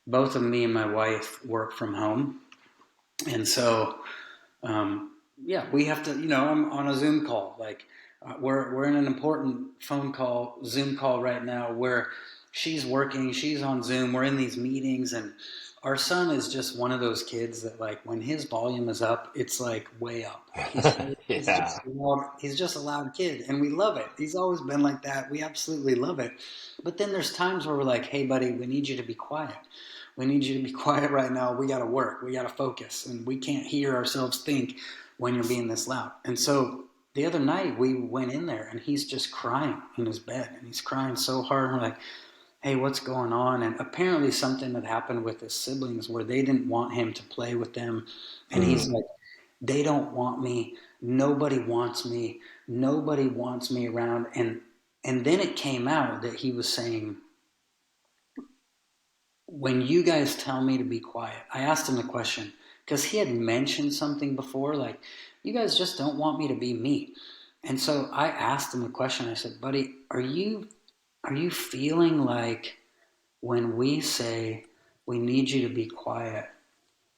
both of me and my wife work from home. And so, yeah, we have to, I'm on a Zoom call. Like, we're in an important phone call, Zoom call right now where she's working, she's on Zoom, we're in these meetings, and our son is just one of those kids that, like, when his volume is up, it's like way up. Yeah. He's just a loud kid, and we love it. He's always been like that. We absolutely love it. But then there's times where we're like, "Hey, buddy, we need you to be quiet. We need you to be quiet right now. We got to work. We got to focus, and we can't hear ourselves think when you're being this loud." And so the other night we went in there, and he's just crying in his bed, and he's crying so hard. And we're like, "Hey, what's going on?" And apparently something had happened with his siblings where they didn't want him to play with them, and he's Mm, like, "They don't want me. Nobody wants me. Nobody wants me around." And then it came out that he was saying, "When you guys tell me to be quiet," I asked him the question because he had mentioned something before, like, "You guys just don't want me to be me." And so I asked him the question. I said, "Buddy, are you feeling like when we say we need you to be quiet,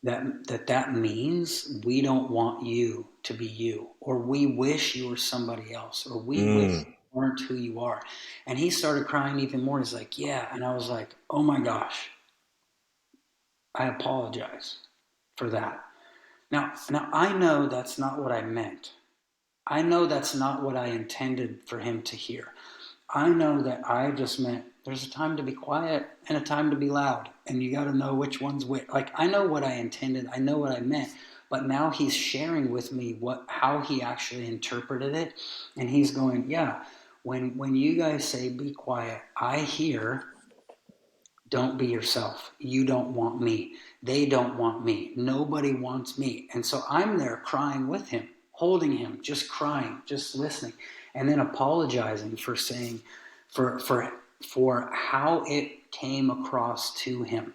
that means we don't want you to be you, or we wish you were somebody else, or we wish mm. you weren't who you are?" And he started crying even more. He's like, "Yeah." And I was like, "Oh my gosh, I apologize for that." Now I know that's not what I meant. I know that's not what I intended for him to hear. I know that I just meant there's a time to be quiet and a time to be loud, and you got to know which one's which. Like, I know what I intended, I know what I meant, but now he's sharing with me how he actually interpreted it, and he's going, "Yeah, when you guys say be quiet, I hear don't be yourself. You don't want me. They don't want me. Nobody wants me." And so I'm there crying with him, holding him, just crying, just listening, and then apologizing for saying, for how it came across to him.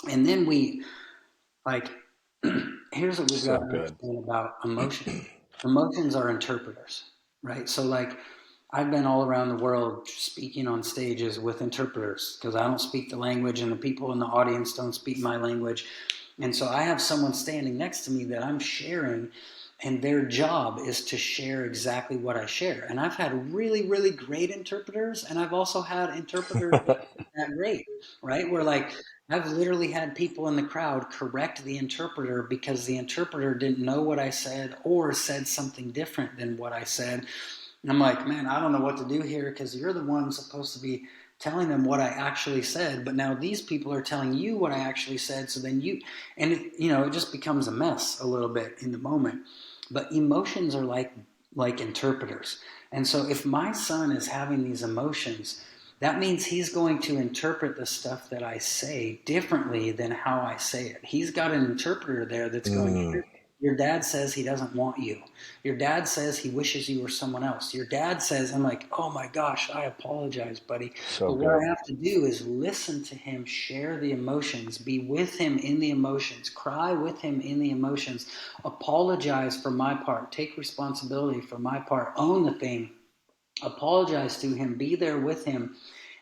And then we, like, here's what we've got So to good. understand about emotions. Emotions are interpreters, right? So, like, I've been all around the world speaking on stages with interpreters because I don't speak the language and the people in the audience don't speak my language. And so I have someone standing next to me that I'm sharing, and their job is to share exactly what I share. And I've had really, really great interpreters, and I've also had interpreters that aren't that great, right? Where, like, I've literally had people in the crowd correct the interpreter because the interpreter didn't know what I said or said something different than what I said. And I'm like, "Man, I don't know what to do here because you're the one supposed to be telling them what I actually said, but now these people are telling you what I actually said." So then and it just becomes a mess a little bit in the moment. But emotions are like interpreters. And so if my son is having these emotions, that means he's going to interpret the stuff that I say differently than how I say it. He's got an interpreter there that's going, Mm, "Your dad says he doesn't want you. Your dad says he wishes you were someone else. Your dad says," I'm like, "Oh my gosh, I apologize, buddy." so But what good. I have to do is listen to him, share the emotions, be with him in the emotions, cry with him in the emotions, apologize for my part, take responsibility for my part, own the thing, apologize to him, be there with him.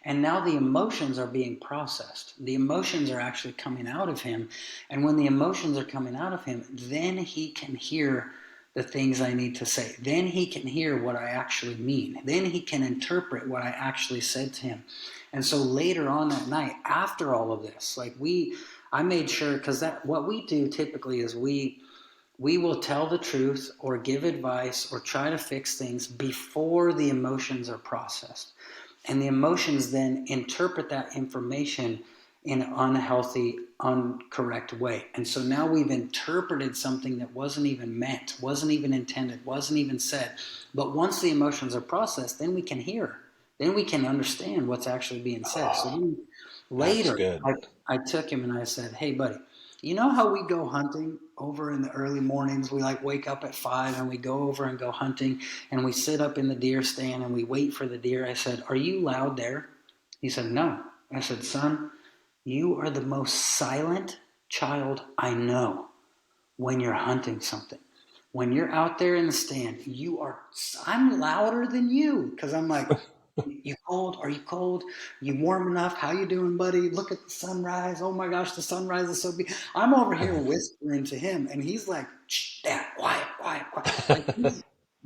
And now the emotions are being processed. The emotions are actually coming out of him. And when the emotions are coming out of him, then he can hear the things I need to say. Then he can hear what I actually mean. Then he can interpret what I actually said to him. And so later on that night, after all of this, I made sure, because that what we do typically is we will tell the truth or give advice or try to fix things before the emotions are processed. And the emotions then interpret that information in an unhealthy, incorrect way. And so now we've interpreted something that wasn't even meant, wasn't even intended, wasn't even said. But once the emotions are processed, then we can hear. Then we can understand what's actually being said. So Oh, then that's later, good. I took him and I said, hey, buddy, you know how we go hunting over in the early mornings? We wake up at 5 and we go over and go hunting, and we sit up in the deer stand and we wait for the deer. I said, are you loud there? He said, no. I said, son, you are the most silent child I know when you're hunting something. When you're out there in the stand, I'm louder than you, because I'm like, you cold? Are you cold? You warm enough? How you doing, buddy? Look at the sunrise. Oh my gosh, the sunrise is so beautiful. I'm over here whispering to him, and he's like, shh, Dad, quiet, quiet, quiet. Like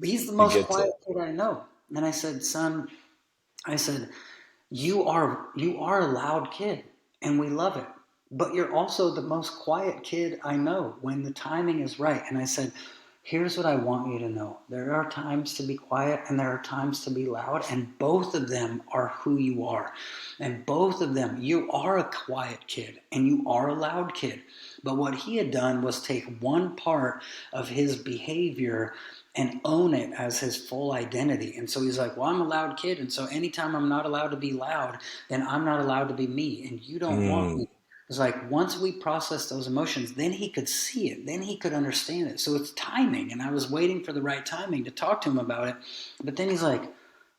he's the He most gets quiet it. kid I know. And I said, son, I said, you are a loud kid, and we love it. But you're also the most quiet kid I know when the timing is right. And I said, here's what I want you to know. There are times to be quiet and there are times to be loud, and both of them are who you are. And both of them, you are a quiet kid and you are a loud kid. But what he had done was take one part of his behavior and own it as his full identity. And so he's like, well, I'm a loud kid, and so anytime I'm not allowed to be loud, then I'm not allowed to be me, and you don't want Mm, me. It's like once we process those emotions, then he could see it, then he could understand it. So it's timing, and I was waiting for the right timing to talk to him about it. But then he's like,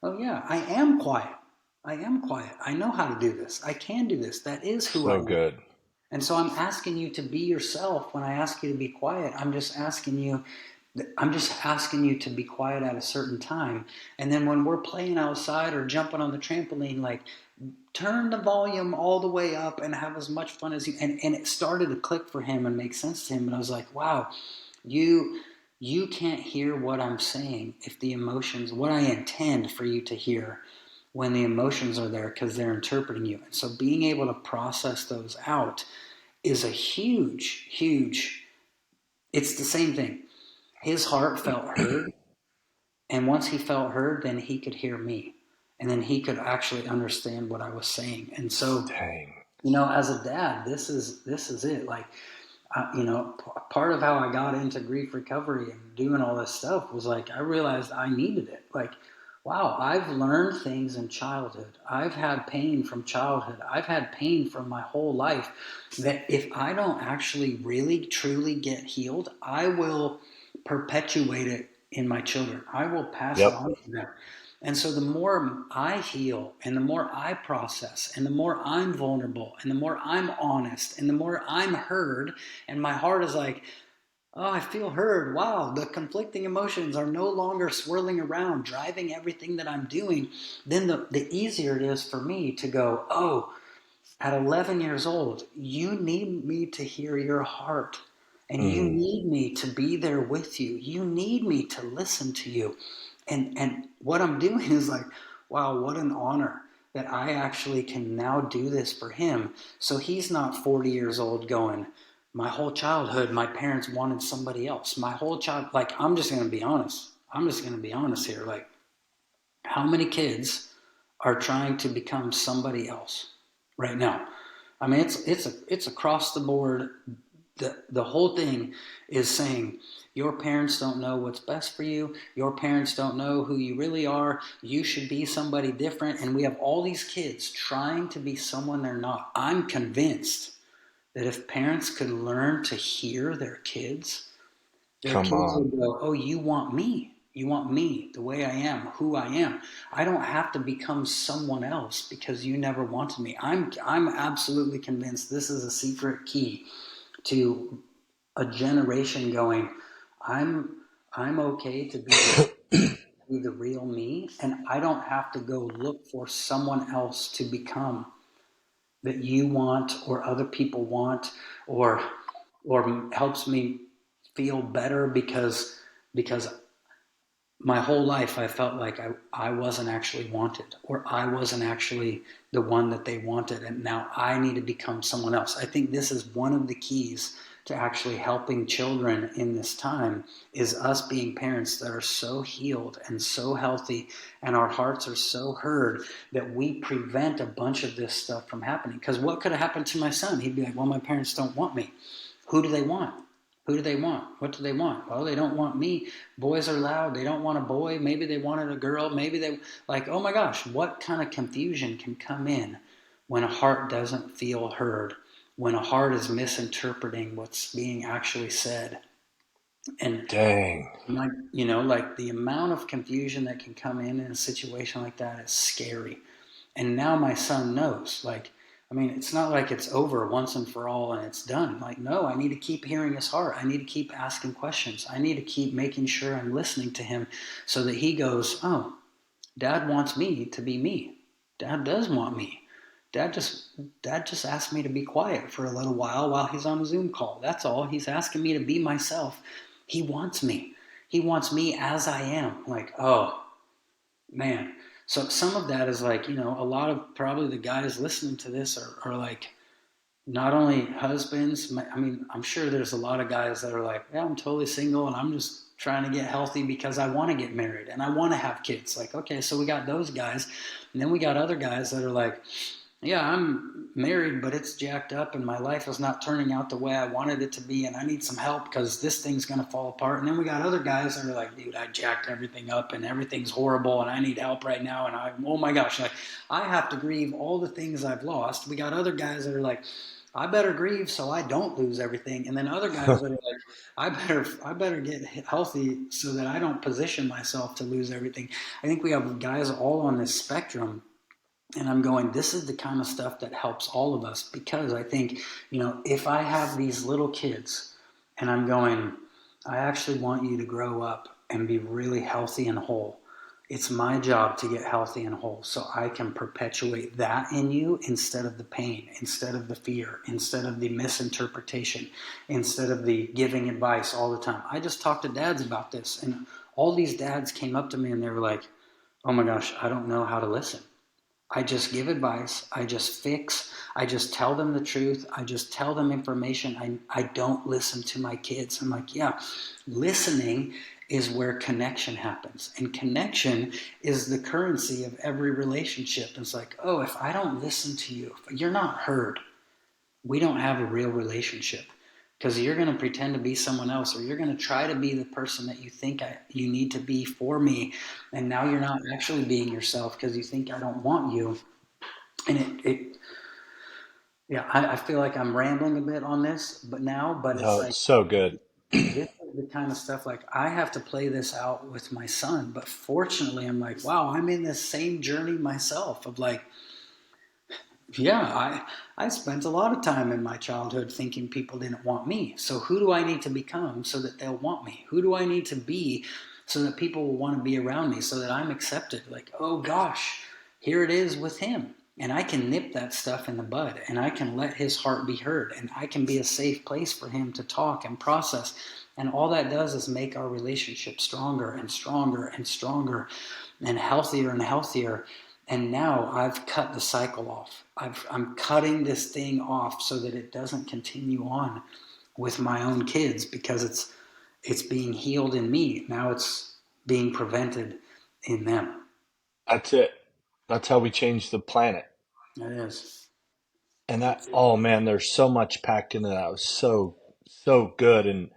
oh yeah, I am quiet. I am quiet. I know how to do this. I can do this. That is who I so am. good. And so I'm asking you to be yourself. When I ask you to be quiet, I'm just asking you to be quiet at a certain time. And then when we're playing outside or jumping on the trampoline, like turn the volume all the way up and have as much fun as you. And it started to click for him and make sense to him. And I was like, wow, you you can't hear what I'm saying if the emotions, what I intend for you to hear when the emotions are there, because they're interpreting you. And so being able to process those out is a huge, huge, it's the same thing. His heart felt heard, and once he felt heard, then he could hear me. And then he could actually understand what I was saying. And so, Dang. as a dad, this is it. Like, part of how I got into grief recovery and doing all this stuff was like I realized I needed it. Like, wow, I've learned things in childhood. I've had pain from childhood. I've had pain from my whole life that if I don't actually really truly get healed, I will perpetuate it in my children. I will pass it Yep. on to them. And so the more I heal and the more I process and the more I'm vulnerable and the more I'm honest and the more I'm heard, and my heart is like, oh, I feel heard. Wow, the conflicting emotions are no longer swirling around, driving everything that I'm doing. Then the easier it is for me to go, oh, at 11 years old, you need me to hear your heart. And you Mm, need me to be there with you. You need me to listen to you. And what I'm doing is like, wow, what an honor that I actually can now do this for him. So he's not 40 years old going, my whole childhood, my parents wanted somebody else. My whole child, like, I'm just going to be honest. I'm just going to be honest here. Like, how many kids are trying to become somebody else right now? I mean, it's across the board. The whole thing is saying your parents don't know what's best for you. Your parents don't know who you really are. You should be somebody different. And we have all these kids trying to be someone they're not. I'm convinced that if parents could learn to hear their come kids on. would go, oh, you want me. You want me the way I am, who I am. I don't have to become someone else because you never wanted me. I'm absolutely convinced this is a secret key to a generation going, I'm I'm okay to be the real me, and I don't have to go look for someone else to become that you want or other people want or helps me feel better because because my whole life I felt like I wasn't actually wanted, or I wasn't actually the one that they wanted, and now I need to become someone else. I think this is one of the keys to actually helping children in this time, is us being parents that are so healed and so healthy, and our hearts are so heard, that we prevent a bunch of this stuff from happening. Because what could have happened to my son? He'd be like, well, my parents don't want me. Who do they want? Who do they want? What do they want? Well, they don't want me. Boys are loud. They don't want a boy. Maybe they wanted a girl. Maybe they, like, oh my gosh, what kind of confusion can come in when a heart doesn't feel heard, when a heart is misinterpreting what's being actually said? And Dang. like, you know, like the amount of confusion that can come in a situation like that is scary. And now my son knows, like, I mean, it's not like it's over once and for all and it's done. Like, no, I need to keep hearing his heart. I need to keep asking questions. I need to keep making sure I'm listening to him, so that he goes, oh, dad wants me to be me. Dad does want me. Dad just dad just asked me to be quiet for a little while he's on a Zoom call. That's all. He's asking me to be myself. He wants me. He wants me as I am. Like, oh, man. So some of that is like, you know, a lot of probably the guys listening to this are like, not only husbands. I mean, I'm sure there's a lot of guys that are like, yeah, I'm totally single and I'm just trying to get healthy because I want to get married and I want to have kids. Like, okay, so we got those guys. And then we got other guys that are like, yeah, I'm married, but it's jacked up and my life is not turning out the way I wanted it to be, and I need some help because this thing's going to fall apart. And then we got other guys that are like, dude, I jacked everything up and everything's horrible and I need help right now. And oh my gosh, like, I have to grieve all the things I've lost. We got other guys that are like, I better grieve so I don't lose everything. And then other guys that are like, I better get healthy so that I don't position myself to lose everything. I think we have guys all on this spectrum, and I'm going, this is the kind of stuff that helps all of us, because I think, you know, if I have these little kids and I'm going, I actually want you to grow up and be really healthy and whole. It's my job to get healthy and whole so I can perpetuate that in you, instead of the pain, instead of the fear, instead of the misinterpretation, instead of the giving advice all the time. I just talked to dads about this, and all these dads came up to me and they were like, oh my gosh, I don't know how to listen. I just give advice. I just fix. I just tell them the truth. I just tell them information. I don't listen to my kids. I'm like, yeah, listening is where connection happens. And connection is the currency of every relationship. It's like, oh, if I don't listen to you, if you're not heard, we don't have a real relationship, because you're going to pretend to be someone else, or you're going to try to be the person that you think you need to be for me, and now you're not actually being yourself because you think I don't want you. And yeah, I feel like I'm rambling a bit on this, but it's No, like, it's so good. this is the kind of stuff, like, I have to play this out with my son, but fortunately I'm like, wow, I'm in this same journey myself of like, yeah, I spent a lot of time in my childhood thinking people didn't want me. So who do I need to become so that they'll want me? Who do I need to be so that people will want to be around me, so that I'm accepted? Like, oh gosh, here it is with him. And I can nip that stuff in the bud, and I can let his heart be heard, and I can be a safe place for him to talk and process. And all that does is make our relationship stronger and stronger and stronger, and healthier and healthier. And now I've cut the cycle off. I'm cutting this thing off so that it doesn't continue on with my own kids, because it's being healed in me. Now it's being prevented in them. That's it. That's how we change the planet. It is. And that, oh man, there's so much packed into that. It was so good. And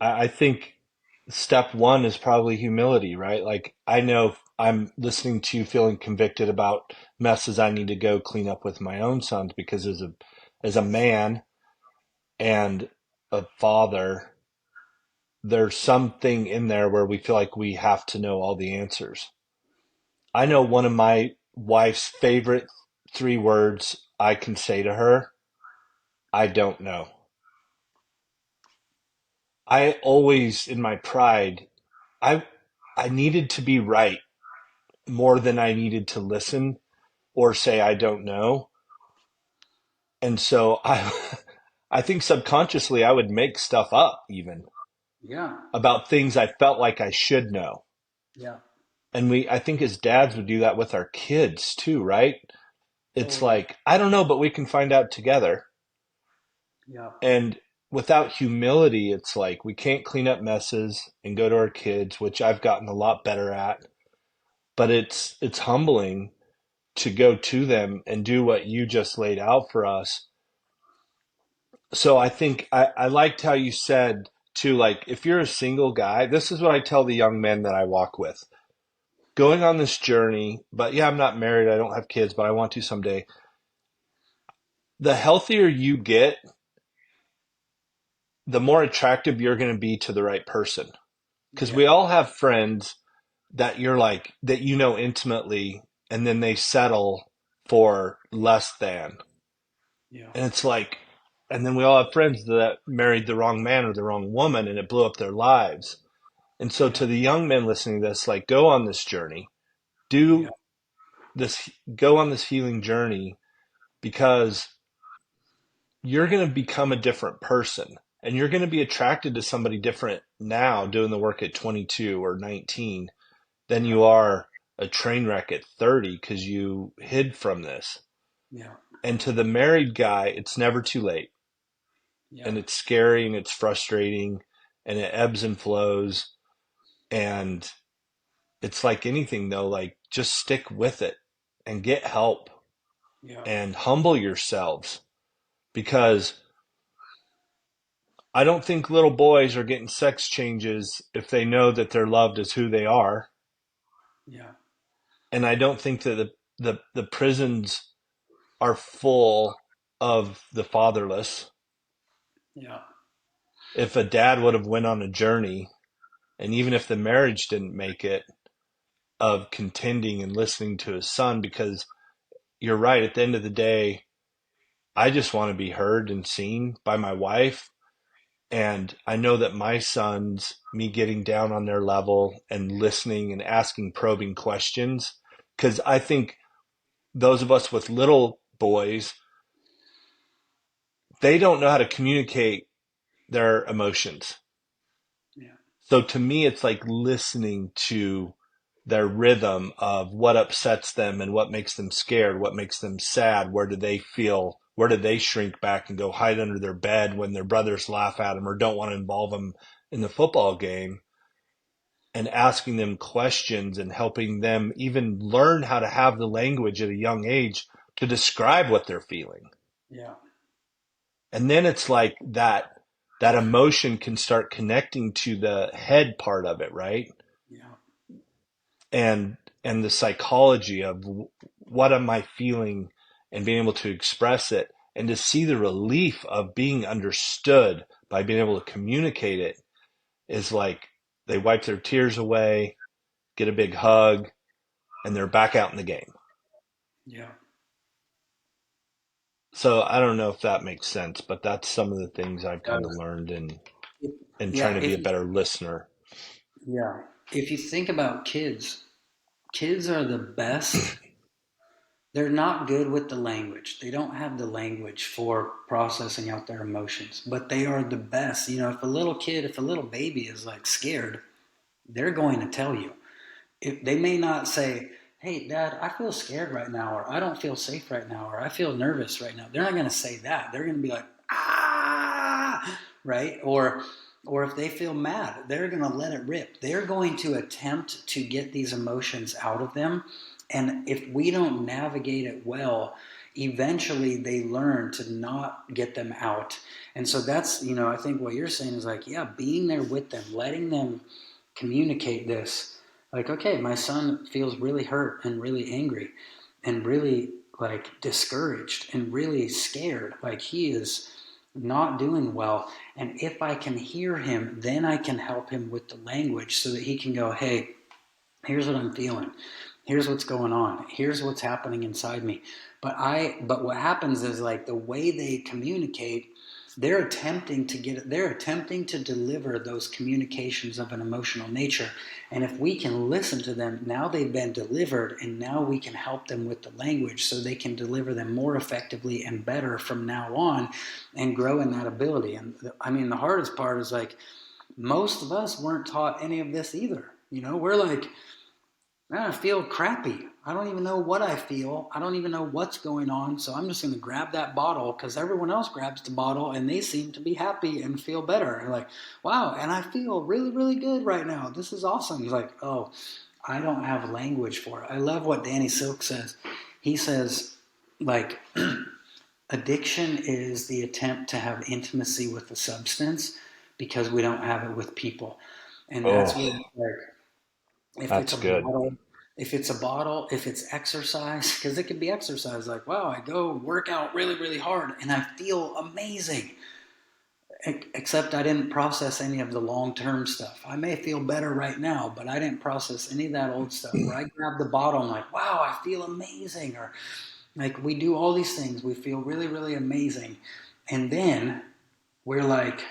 I think step one is probably humility, right? Like, I know I'm listening to you feeling convicted about messes I need to go clean up with my own sons, because as a man and a father, there's something in there where we feel like we have to know all the answers. I know one of my wife's favorite three words I can say to her: I don't know. I always, in my pride, I I needed to be right more than I needed to listen or say I don't know. And so I I think subconsciously I would make stuff up even. Yeah. about things I felt like I should know. Yeah. And I think as dads would do that with our kids too, right? It's Totally. like, I don't know, but we can find out together. Yeah. And without humility, it's like we can't clean up messes and go to our kids, which I've gotten a lot better at. But it's humbling to go to them and do what you just laid out for us. So I think I liked how you said too, like if you're a single guy, this is what I tell the young men that I walk with. Going on this journey, but yeah, I'm not married, I don't have kids, but I want to someday. The healthier you get, the more attractive you're going to be to the right person. Because we Yeah. all have friends that you're like, that you know intimately, and then they settle for less than. Yeah. And it's like, and then we all have friends that married the wrong man or the wrong woman and it blew up their lives. And so Yeah. to the young men listening to this, like go on this journey, Yeah. do this, go on this healing journey because you're going to become a different person and you're going to be attracted to somebody different now doing the work at 22 or 19 than Yeah. you are a train wreck at 30 because you hid from this. Yeah. And to the married guy, it's never too late. Yeah. And it's scary and it's frustrating and it ebbs and flows. And it's like anything though, like just stick with it and get help Yeah. and humble yourselves because I don't think little boys are getting sex changes if they know that they're loved as who they are. Yeah. And I don't think that the prisons are full of the fatherless. Yeah. If a dad would have went on a journey, and even if the marriage didn't make it, of contending and listening to his son, because you're right, at the end of the day, I just want to be heard and seen by my wife. And I know that my sons, me getting down on their level and listening and asking probing questions, because I think those of us with little boys, they don't know how to communicate their emotions. Yeah. So to me, it's like listening to their rhythm of what upsets them and what makes them scared, what makes them sad, where do they feel, where do they shrink back and go hide under their bed when their brothers laugh at them or don't want to involve them in the football game, and asking them questions and helping them even learn how to have the language at a young age to describe what they're feeling. Yeah. And then it's like that emotion can start connecting to the head part of it, right? Yeah. And the psychology of what am I feeling and being able to express it and to see the relief of being understood by being able to communicate it is like they wipe their tears away, get a big hug, and they're back out in the game. Yeah. So I don't know if that makes sense, but that's some of the things I've kind of Does. learned in trying Yeah. to be a better listener. Yeah. If you think about kids, kids are the best. They're not good with the language. They don't have the language for processing out their emotions, but they are the best. You know, if a little kid, if a little baby is like scared, they're going to tell you. If they may not say, "Hey, Dad, I feel scared right now," or "I don't feel safe right now," or "I feel nervous right now." They're not going to say that. They're going to be like, "Ah," right? Or if they feel mad, they're going to let it rip. They're going to attempt to get these emotions out of them. And if we don't navigate it well, eventually they learn to not get them out. And so that's, I think what you're saying is like, yeah, being there with them, letting them communicate this. Like, okay, my son feels really hurt and really angry and really like discouraged and really scared. Like he is not doing well. And if I can hear him, then I can help him with the language so that he can go, hey, here's what I'm feeling. Here's what's going on. Here's what's happening inside me. But what happens is like the way they communicate, they're attempting to deliver those communications of an emotional nature. And if we can listen to them, now they've been delivered and now we can help them with the language so they can deliver them more effectively and better from now on and grow in that ability. And I mean, the hardest part is like most of us weren't taught any of this either. We're like, I feel crappy. I don't even know what I feel. I don't even know what's going on. So I'm just going to grab that bottle because everyone else grabs the bottle and they seem to be happy and feel better. And like, wow, and I feel really, really good right now. This is awesome. He's like, oh, I don't have language for it. I love what Danny Silk says. He says, like, addiction is the attempt to have intimacy with the substance because we don't have it with people. And that's Oh, where, like, if it's that's a good. bottle, if it's exercise, because it could be exercise, like, wow, I go work out really, really hard and I feel amazing. Except I didn't process any of the long term stuff. I may feel better right now, but I didn't process any of that old stuff where I grab the bottle and like, wow, I feel amazing. Or like we do all these things, we feel really, really amazing. And then we're like,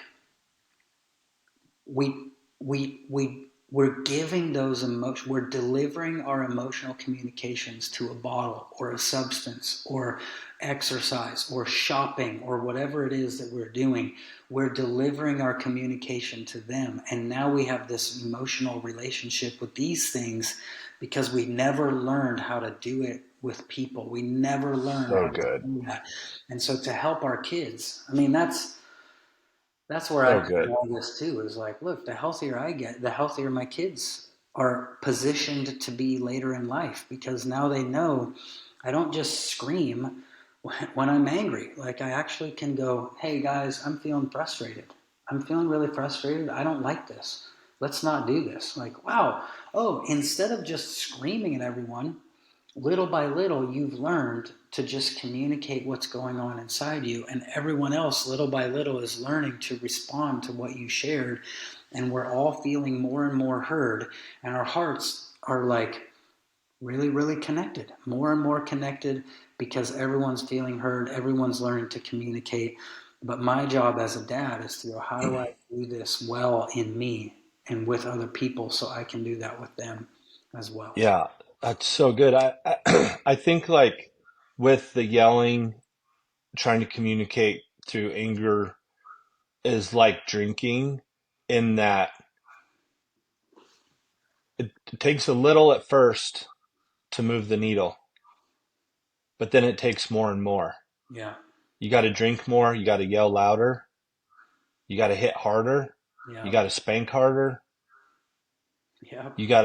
we we're giving those emotions, we're delivering our emotional communications to a bottle or a substance or exercise or shopping or whatever it is that we're doing. We're delivering our communication to them, and now we have this emotional relationship with these things because we never learned how to do it with people. We never learned So how to good. do that. And so to help our kids, I mean, that's where I So come good. all this too, is like, look, the healthier I get, the healthier my kids are positioned to be later in life because now they know I don't just scream when I'm angry. Like I actually can go, hey guys, I'm feeling frustrated. I'm feeling really frustrated. I don't like this. Let's not do this. Like, wow. Oh, instead of just screaming at everyone, little by little, you've learned to just communicate what's going on inside you, and everyone else, little by little, is learning to respond to what you shared. And we're all feeling more and more heard, and our hearts are like really, really connected, more and more connected because everyone's feeling heard, everyone's learning to communicate. But my job as a dad is to go, how do I do this well in me and with other people so I can do that with them as well? Yeah, that's so good. I think like with the yelling, trying to communicate through anger is like drinking in that it takes a little at first to move the needle, but then it takes more and more. Yeah, You got to drink more, you got to yell louder, you got to hit harder, you yeah, got to spank harder, yeah, you got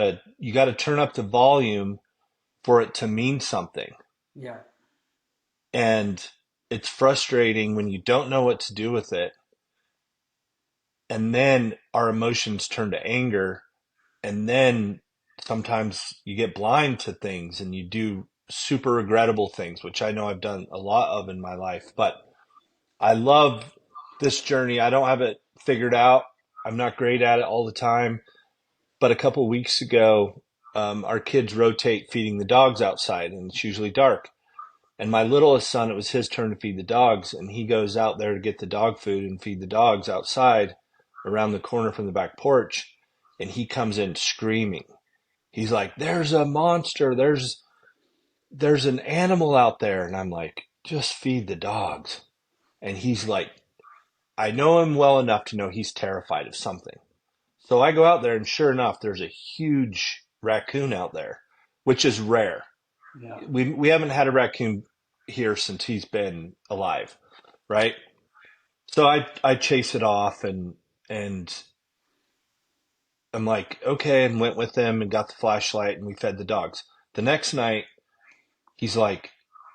to turn up the volume for it to mean something. yeah. And it's frustrating when you don't know what to do with it. And then our emotions turn to anger. And then sometimes you get blind to things and you do super regrettable things, which I know I've done a lot of in my life. But I love this journey. I don't have it figured out. I'm not great at it all the time. But a couple of weeks ago, our kids rotate feeding the dogs outside, and it's usually dark. And my littlest son, it was his turn to feed the dogs, and he goes out there to get the dog food and feed the dogs outside around the corner from the back porch, and he comes in screaming. He's like, "There's a monster. There's an animal out there." And I'm like, "Just feed the dogs." And he's like, I know him well enough to know he's terrified of something. So I go out there, and sure enough, there's a huge raccoon out there, which is rare. Yeah, We haven't had a raccoon here since he's been alive, right? So I chase it off, and I'm like, okay, and went with him and got the flashlight, and we fed the dogs. The next night, he's like,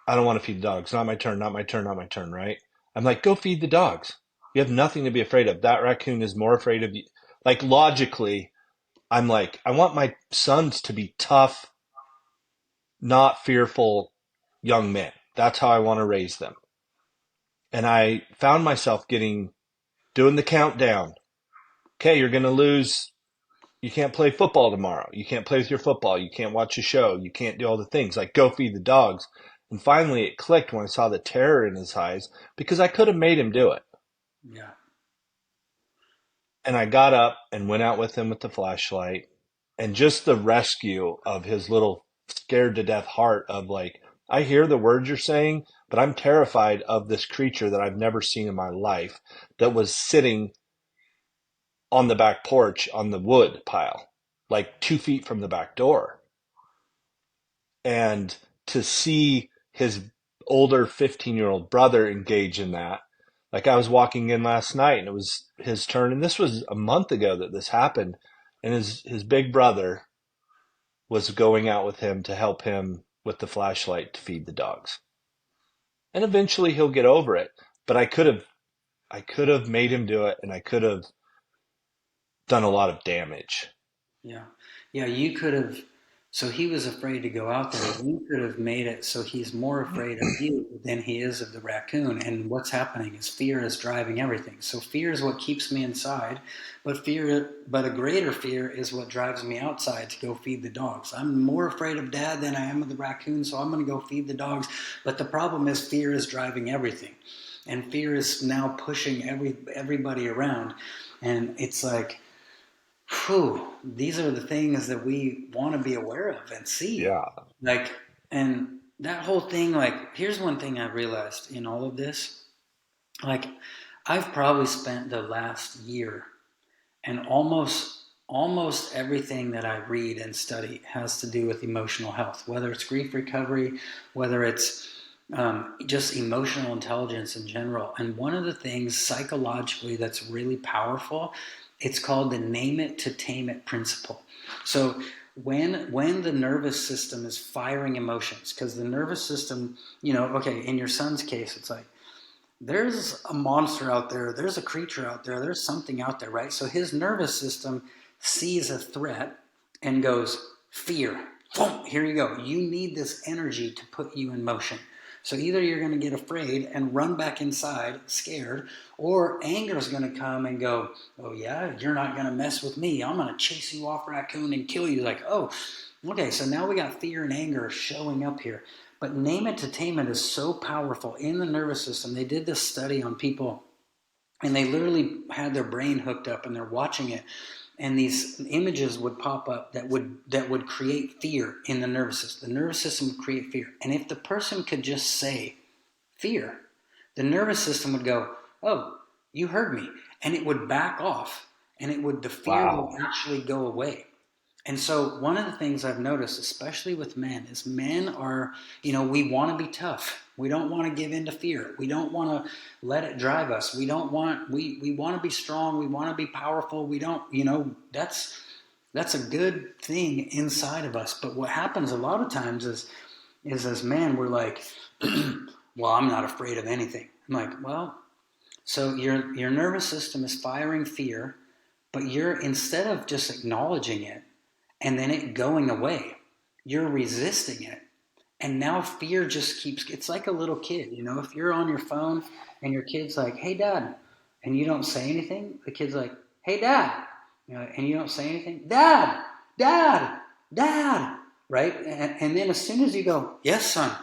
I don't want to feed the dogs. Not my turn, not my turn, not my turn, right? I'm like, go feed the dogs. You have nothing to be afraid of. That raccoon is more afraid of you. Like logically, I'm like, I want my sons to be tough, not fearful young men. That's how I want to raise them. And I found myself doing the countdown. Okay, you're going to lose. You can't play football tomorrow. You can't play with your football. You can't watch a show. You can't do all the things like go feed the dogs. And finally it clicked when I saw the terror in his eyes because I could have made him do it. yeah, And I got up and went out with him with the flashlight, and just the rescue of his little scared to death heart of like, I hear the words you're saying, but I'm terrified of this creature that I've never seen in my life that was sitting on the back porch on the wood pile, like 2 feet from the back door. And to see his older 15-year-old brother engage in that, like I was walking in last night and it was his turn. And this was a month ago that this happened. And his big brother was going out with him to help him with the flashlight to feed the dogs. And eventually he'll get over it. But I could have made him do it, and I could have done a lot of damage. Yeah. Yeah, you could have. So he was afraid to go out there. You could have made it so he's more afraid of you than he is of the raccoon. And what's happening is fear is driving everything. So fear is what keeps me inside, but a greater fear is what drives me outside to go feed the dogs. I'm more afraid of Dad than I am of the raccoon, so I'm going to go feed the dogs. But the problem is fear is driving everything, and fear is now pushing everybody around, and it's like, whew, these are the things that we want to be aware of and see. Yeah. Like, and that whole thing, like, here's one thing I realized in all of this. Like, I've probably spent the last year, and almost everything that I read and study has to do with emotional health, whether it's grief recovery, whether it's just emotional intelligence in general. And one of the things psychologically that's really powerful, it's called the name it to tame it principle. So when the nervous system is firing emotions, because the nervous system, okay, in your son's case, it's like, there's a monster out there, there's a creature out there, there's something out there, right? So his nervous system sees a threat and goes, fear. Boom, here you go. You need this energy to put you in motion. So either you're going to get afraid and run back inside, scared, or anger is going to come and go, oh yeah, you're not going to mess with me. I'm going to chase you off, raccoon, and kill you. Like, oh, okay, so now we got fear and anger showing up here. But name it to tame it is so powerful in the nervous system. They did this study on people, and they literally had their brain hooked up, and they're watching it, and these images would pop up that would create fear in the nervous system. The nervous system would create fear, and if the person could just say fear, the nervous system would go, oh, you heard me, and it would back off, and the fear would Wow. actually go away. And so one of the things I've noticed, especially with men, is men are, we want to be tough. We don't want to give in to fear. We don't want to let it drive us. We want to be strong. We want to be powerful. We don't, that's a good thing inside of us. But what happens a lot of times is as men, we're like, well, I'm not afraid of anything. I'm like, well, so your nervous system is firing fear, but you're, instead of just acknowledging it, and then it going away, you're resisting it. And now fear just keeps, it's like a little kid, if you're on your phone and your kid's like, hey dad, and you don't say anything, the kid's like, hey dad, and you don't say anything, dad, dad, dad, right? And then as soon as you go, yes son,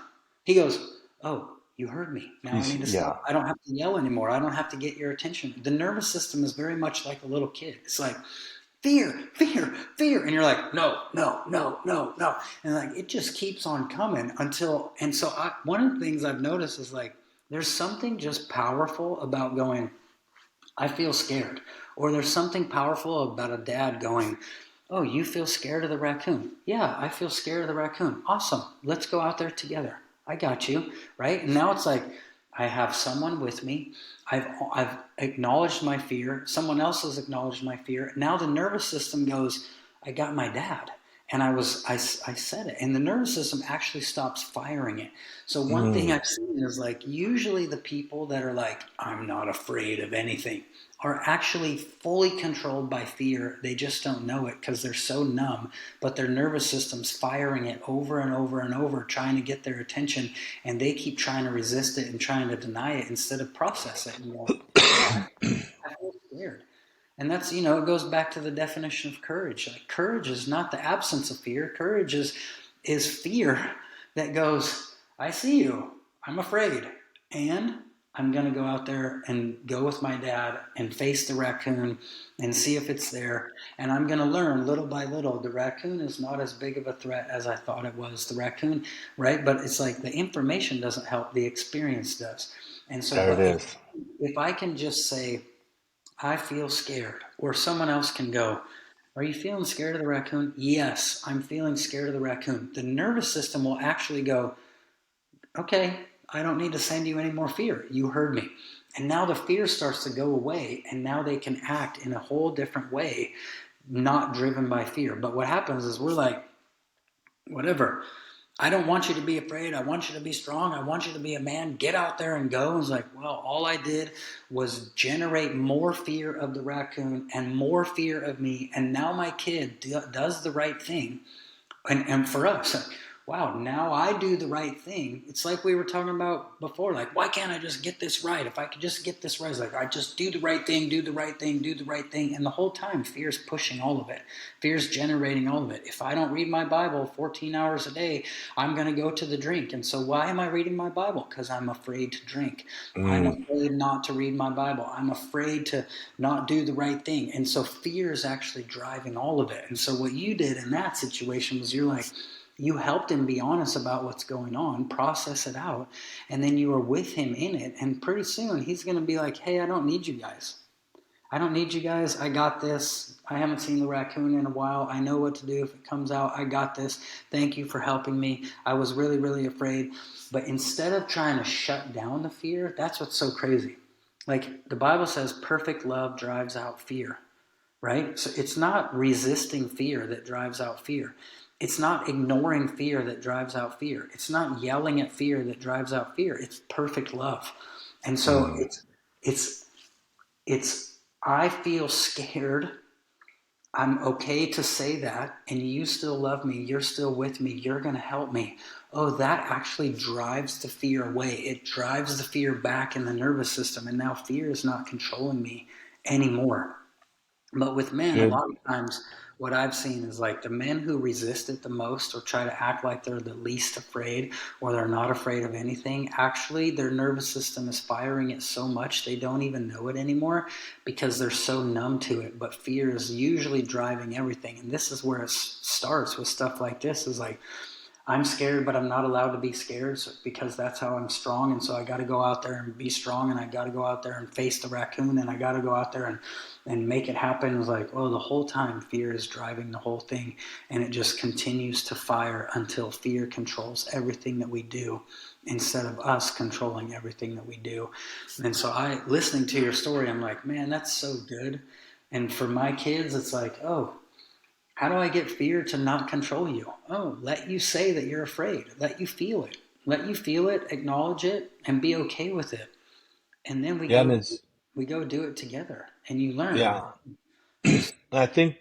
he goes, oh, you heard me. Now I need to Yeah. stop. I don't have to yell anymore. I don't have to get your attention. The nervous system is very much like a little kid. It's like, fear, fear, fear. And you're like, no, no, no, no, no. And like, it just keeps on coming until, and so one of the things I've noticed is like, there's something just powerful about going, I feel scared. Or there's something powerful about a dad going, oh, you feel scared of the raccoon? Yeah, I feel scared of the raccoon. Awesome. Let's go out there together. I got you. Right? And now it's like, I have someone with me. I've acknowledged my fear. Someone else has acknowledged my fear. Now the nervous system goes, I got my dad. And I said it. And the nervous system actually stops firing it. So one thing Mm. I've seen is like, usually the people that are like, I'm not afraid of anything, are actually fully controlled by fear. They just don't know it because they're so numb, but their nervous system's firing it over and over and over, trying to get their attention, and they keep trying to resist it and trying to deny it instead of process it and go, yeah, I feel scared. And that's, it goes back to the definition of courage. Like, courage is not the absence of fear. Courage is fear that goes, I see you, I'm afraid, and I'm going to go out there and go with my dad and face the raccoon and see if it's there. And I'm going to learn little by little. The raccoon is not as big of a threat as I thought it was. The raccoon, right? But it's like the information doesn't help, the experience does. And so, There it but is. if I can just say, I feel scared. Or someone else can go, are you feeling scared of the raccoon? Yes, I'm feeling scared of the raccoon. The nervous system will actually go, okay, I don't need to send you any more fear. You heard me. And now the fear starts to go away, and now they can act in a whole different way, not driven by fear. But what happens is we're like, whatever. I don't want you to be afraid. I want you to be strong. I want you to be a man. Get out there and go. And it's like, well, all I did was generate more fear of the raccoon and more fear of me. And now my kid does the right thing. And for us, wow, now I do the right thing. It's like we were talking about before, like, why can't I just get this right? If I could just get this right, it's like, I just do the right thing, do the right thing, do the right thing. And the whole time, fear's pushing all of it. Fear's generating all of it. If I don't read my Bible 14 hours a day, I'm going to go to the drink. And so why am I reading my Bible? Because I'm afraid to drink. I'm Mm. afraid not to read my Bible. I'm afraid to not do the right thing. And so fear is actually driving all of it. And so what you did in that situation was you're like, you helped him be honest about what's going on, process it out, and then you were with him in it. And pretty soon he's going to be like, hey, I don't need you guys. I don't need you guys. I got this. I haven't seen the raccoon in a while. I know what to do if it comes out. I got this. Thank you for helping me. I was really, really afraid. But instead of trying to shut down the fear, that's what's so crazy. Like the Bible says, perfect love drives out fear, right? So it's not resisting fear that drives out fear. It's not ignoring fear that drives out fear. It's not yelling at fear that drives out fear. It's perfect love. And so Mm. it's I feel scared. I'm okay to say that, and you still love me. You're still with me. You're going to help me. Oh, that actually drives the fear away. It drives the fear back in the nervous system, and now fear is not controlling me anymore. But with men, a Good. lot of times what I've seen is like the men who resist it the most or try to act like they're the least afraid or they're not afraid of anything, actually their nervous system is firing it so much they don't even know it anymore because they're so numb to it. But fear is usually driving everything. And this is where it starts with stuff like this is like, I'm scared, but I'm not allowed to be scared because that's how I'm strong. And so I got to go out there and be strong, and I got to go out there and face the raccoon, and I got to go out there and make it happen. It was like, oh, the whole time fear is driving the whole thing, and it just continues to fire until fear controls everything that we do instead of us controlling everything that we do. And so listening to your story, I'm like, man, that's so good. And for my kids, it's like, oh, how do I get fear to not control you? Oh, let you say that you're afraid. Let you feel it. Let you feel it, acknowledge it, and be okay with it. And then Yeah, and it's we go do it together, and you learn. yeah. It's I think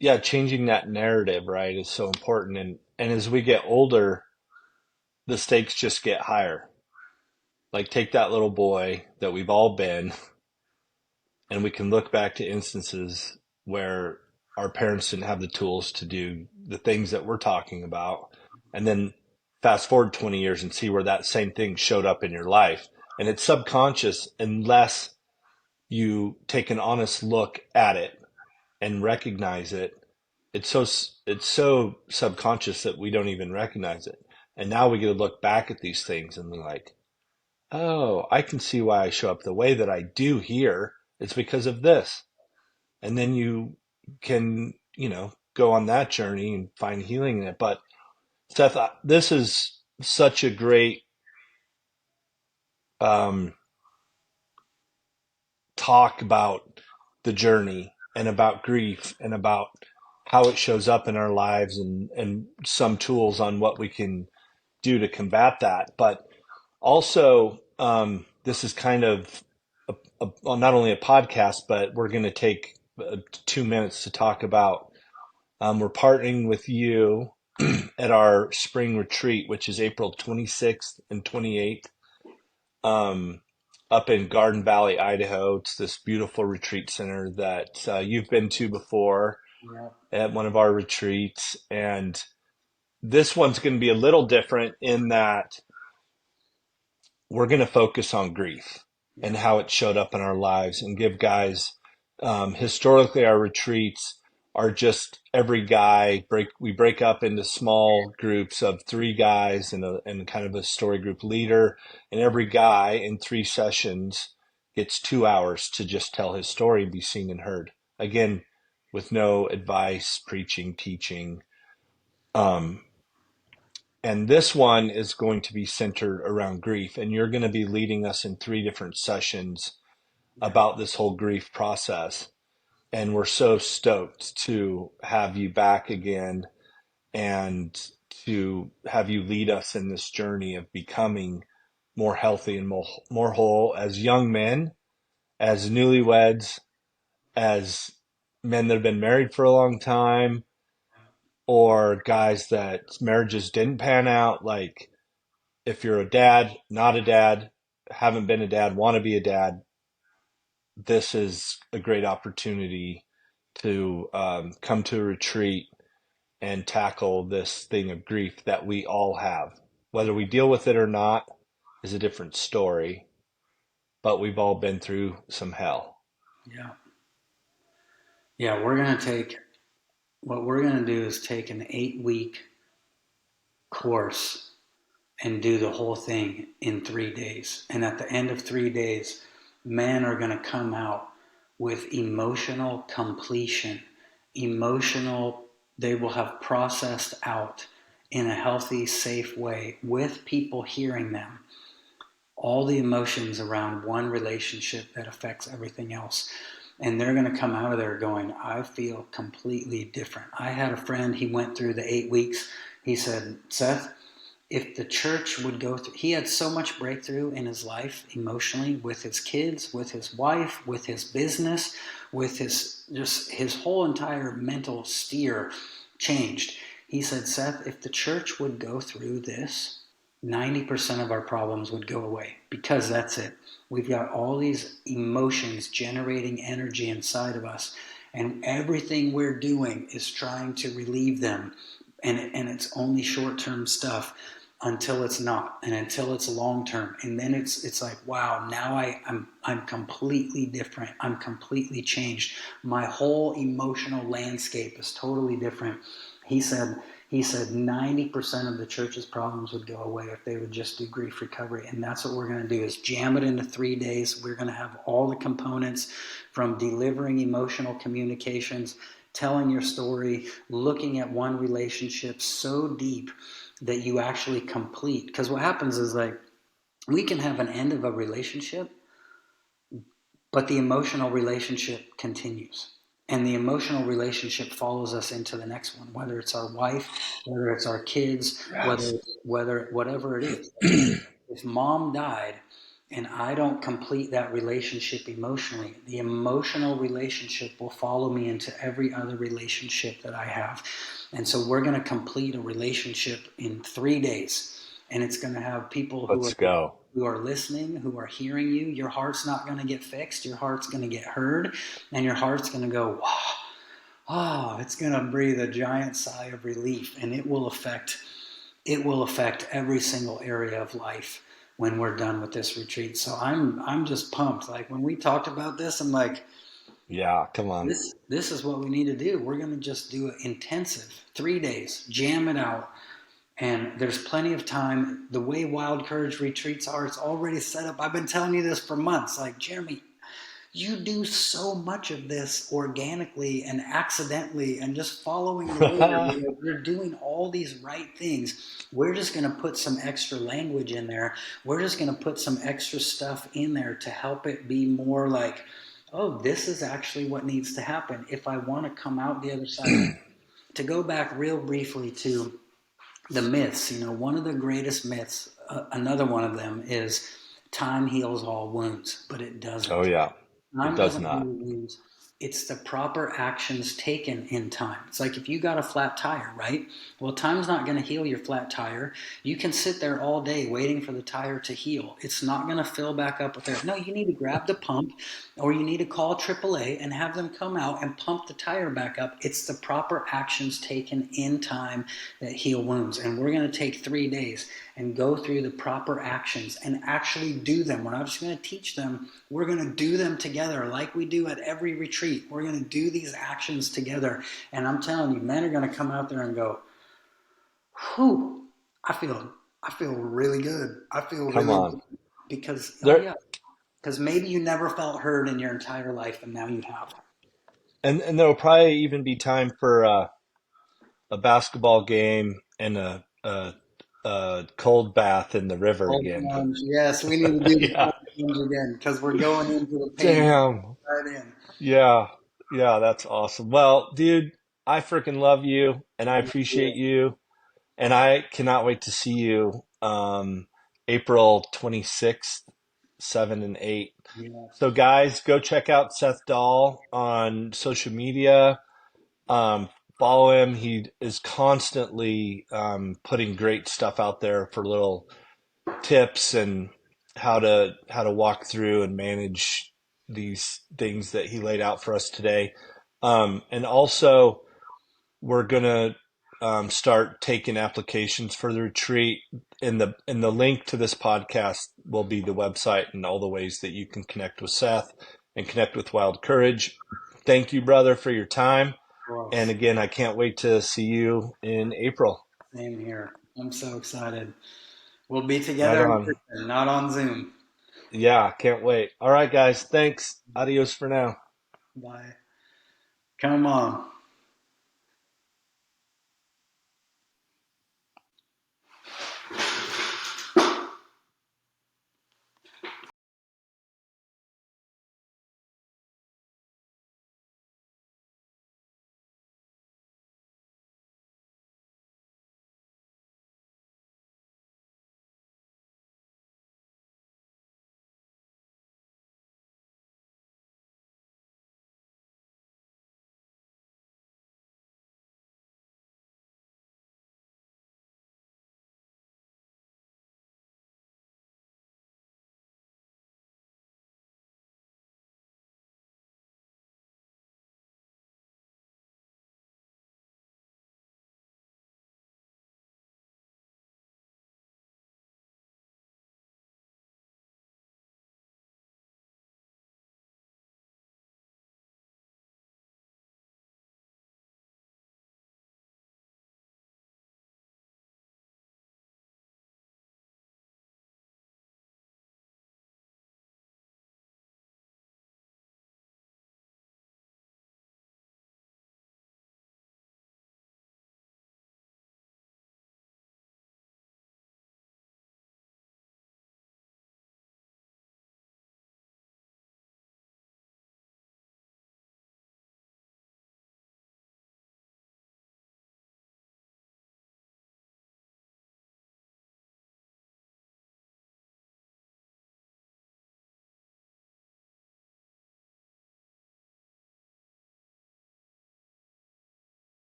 yeah, changing that narrative, right, is so important. And as we get older, the stakes just get higher. Like take that little boy that we've all been, and we can look back to instances where our parents didn't have the tools to do the things that we're talking about. And then fast forward 20 years and see where that same thing showed up in your life. And it's subconscious unless you take an honest look at it and recognize it. It's so subconscious that we don't even recognize it. And now we get to look back at these things and be like, oh, I can see why I show up the way that I do here. It's because of this. And then you can, go on that journey and find healing in it. But Seth, this is such a great um, talk about the journey and about grief and about how it shows up in our lives and some tools on what we can do to combat that. But also, this is kind of well, not only a podcast, but we're going to take 2 minutes to talk about. We're partnering with you at our spring retreat, which is April 26th and 28th, um, up in Garden Valley, Idaho. It's this beautiful retreat center that you've been to before yeah, at one of our retreats. And this one's going to be a little different in that we're going to focus on grief and yeah, how it showed up in our lives and give guys, historically, our retreats are just every guy we break up into small groups of 3 guys and kind of a story group leader, and every guy in 3 sessions gets 2 hours to just tell his story and be seen and heard. Again, with no advice, preaching, teaching. Um, and this one is going to be centered around grief. And you're going to be leading us in 3 different sessions Yeah. about this whole grief process. And we're so stoked to have you back again and to have you lead us in this journey of becoming more healthy and more whole as young men, as newlyweds, as men that have been married for a long time, or guys that marriages didn't pan out. Like, if you're a dad, not a dad, haven't been a dad, want to be a dad, this is a great opportunity to come to a retreat and tackle this thing of grief that we all have. Whether we deal with it or not is a different story, but we've all been through some hell. Yeah. Yeah. What we're going to do is take an 8-week course and do the whole thing in 3 days. And at the end of 3 days, men are going to come out with emotional completion. Emotional, they will have processed out in a healthy, safe way with people hearing them all the emotions around one relationship that affects everything else. And they're going to come out of there going, I feel completely different. I had a friend, he went through the 8 weeks. He said, Seth, if the church would go through, he had so much breakthrough in his life emotionally with his kids, with his wife, with his business, with his whole entire mental steer changed. He said, Seth, if the church would go through this, 90% of our problems would go away because that's it. We've got all these emotions generating energy inside of us, and everything we're doing is trying to relieve them. And it's only short term stuff until it's not, and until it's long term, and then it's like, wow, now I'm completely different. I'm completely changed. My whole emotional landscape is totally different. He said he said 90% of the church's problems would go away if they would just do grief recovery. And that's what we're going to do, is jam it into 3 days. We're going to have all the components, from delivering emotional communications, telling your story, looking at one relationship so deep that you actually complete. Because what happens is, like, we can have an end of a relationship, but the emotional relationship continues. And the emotional relationship follows us into the next one, whether it's our wife, whether it's our kids, Yes. whether whatever it is. If mom died and I don't complete that relationship emotionally, the emotional relationship will follow me into every other relationship that I have. And so we're going to complete a relationship in 3 days. And it's going to have people Let's go. who are listening, who are hearing you. Your heart's not going to get fixed. Your heart's going to get heard. And your heart's going to go, wow. Oh, it's going to breathe a giant sigh of relief. And it will affect every single area of life when we're done with this retreat. So I'm just pumped. Like, when we talked about this, I'm like, Yeah, come on. this is what we need to do. We're going to just do it intensive, 3 days, jam it out. And there's plenty of time. The way Wild Courage retreats are, it's already set up. I've been telling you this for months. Like, Jeremy, you do so much of this organically and accidentally and just following the word. You're doing all these right things. We're just going to put some extra language in there. We're just going to put some extra stuff in there to help it be more like, oh, this is actually what needs to happen if I want to come out the other side. To go back real briefly to the myths, one of the greatest myths, another one of them is time heals all wounds, but it Oh, doesn't. yeah. It Time does doesn't heal not. wounds. It's the proper actions taken in time. It's like if you got a flat tire, right? Well, time's not going to heal your flat tire. You can sit there all day waiting for the tire to heal. It's not going to fill back up with air. No, you need to grab the pump, or you need to call AAA and have them come out and pump the tire back up. It's the proper actions taken in time that heal wounds. And we're going to take 3 days and go through the proper actions and actually do them. We're not just going to teach them. We're going to do them together like we do at every retreat. We're going to do these actions together. And I'm telling you, men are going to come out there and go, whew, I feel really good. I feel Come really on. good. Because, oh There yeah. because maybe you never felt heard in your entire life, and now you have. And there'll probably even be time for a basketball game and a cold bath in the river Cold again. plunge. Yes, we need to do the Yeah. cold plunge again because we're going into the pain Damn. right in. Yeah. Yeah, that's awesome. Well, dude, I freaking love you and I appreciate you. And I cannot wait to see you April 26th, 7 and 8. So, Yes. guys, go check out Seth Dahl on social media. Um, Follow him. He is constantly putting great stuff out there for little tips and how to walk through and manage these things that he laid out for us today. And also, we're gonna start taking applications for the retreat. In the link to this podcast will be the website and all the ways that you can connect with Seth and connect with Wild Courage. Thank you, brother, for your time. Of And course. again, I can't wait to see you in April. Same here. I'm so excited. We'll be Right together in on. person, not on Zoom. Yeah, can't wait. All right, guys. Thanks. Adios for now. Bye. Come on.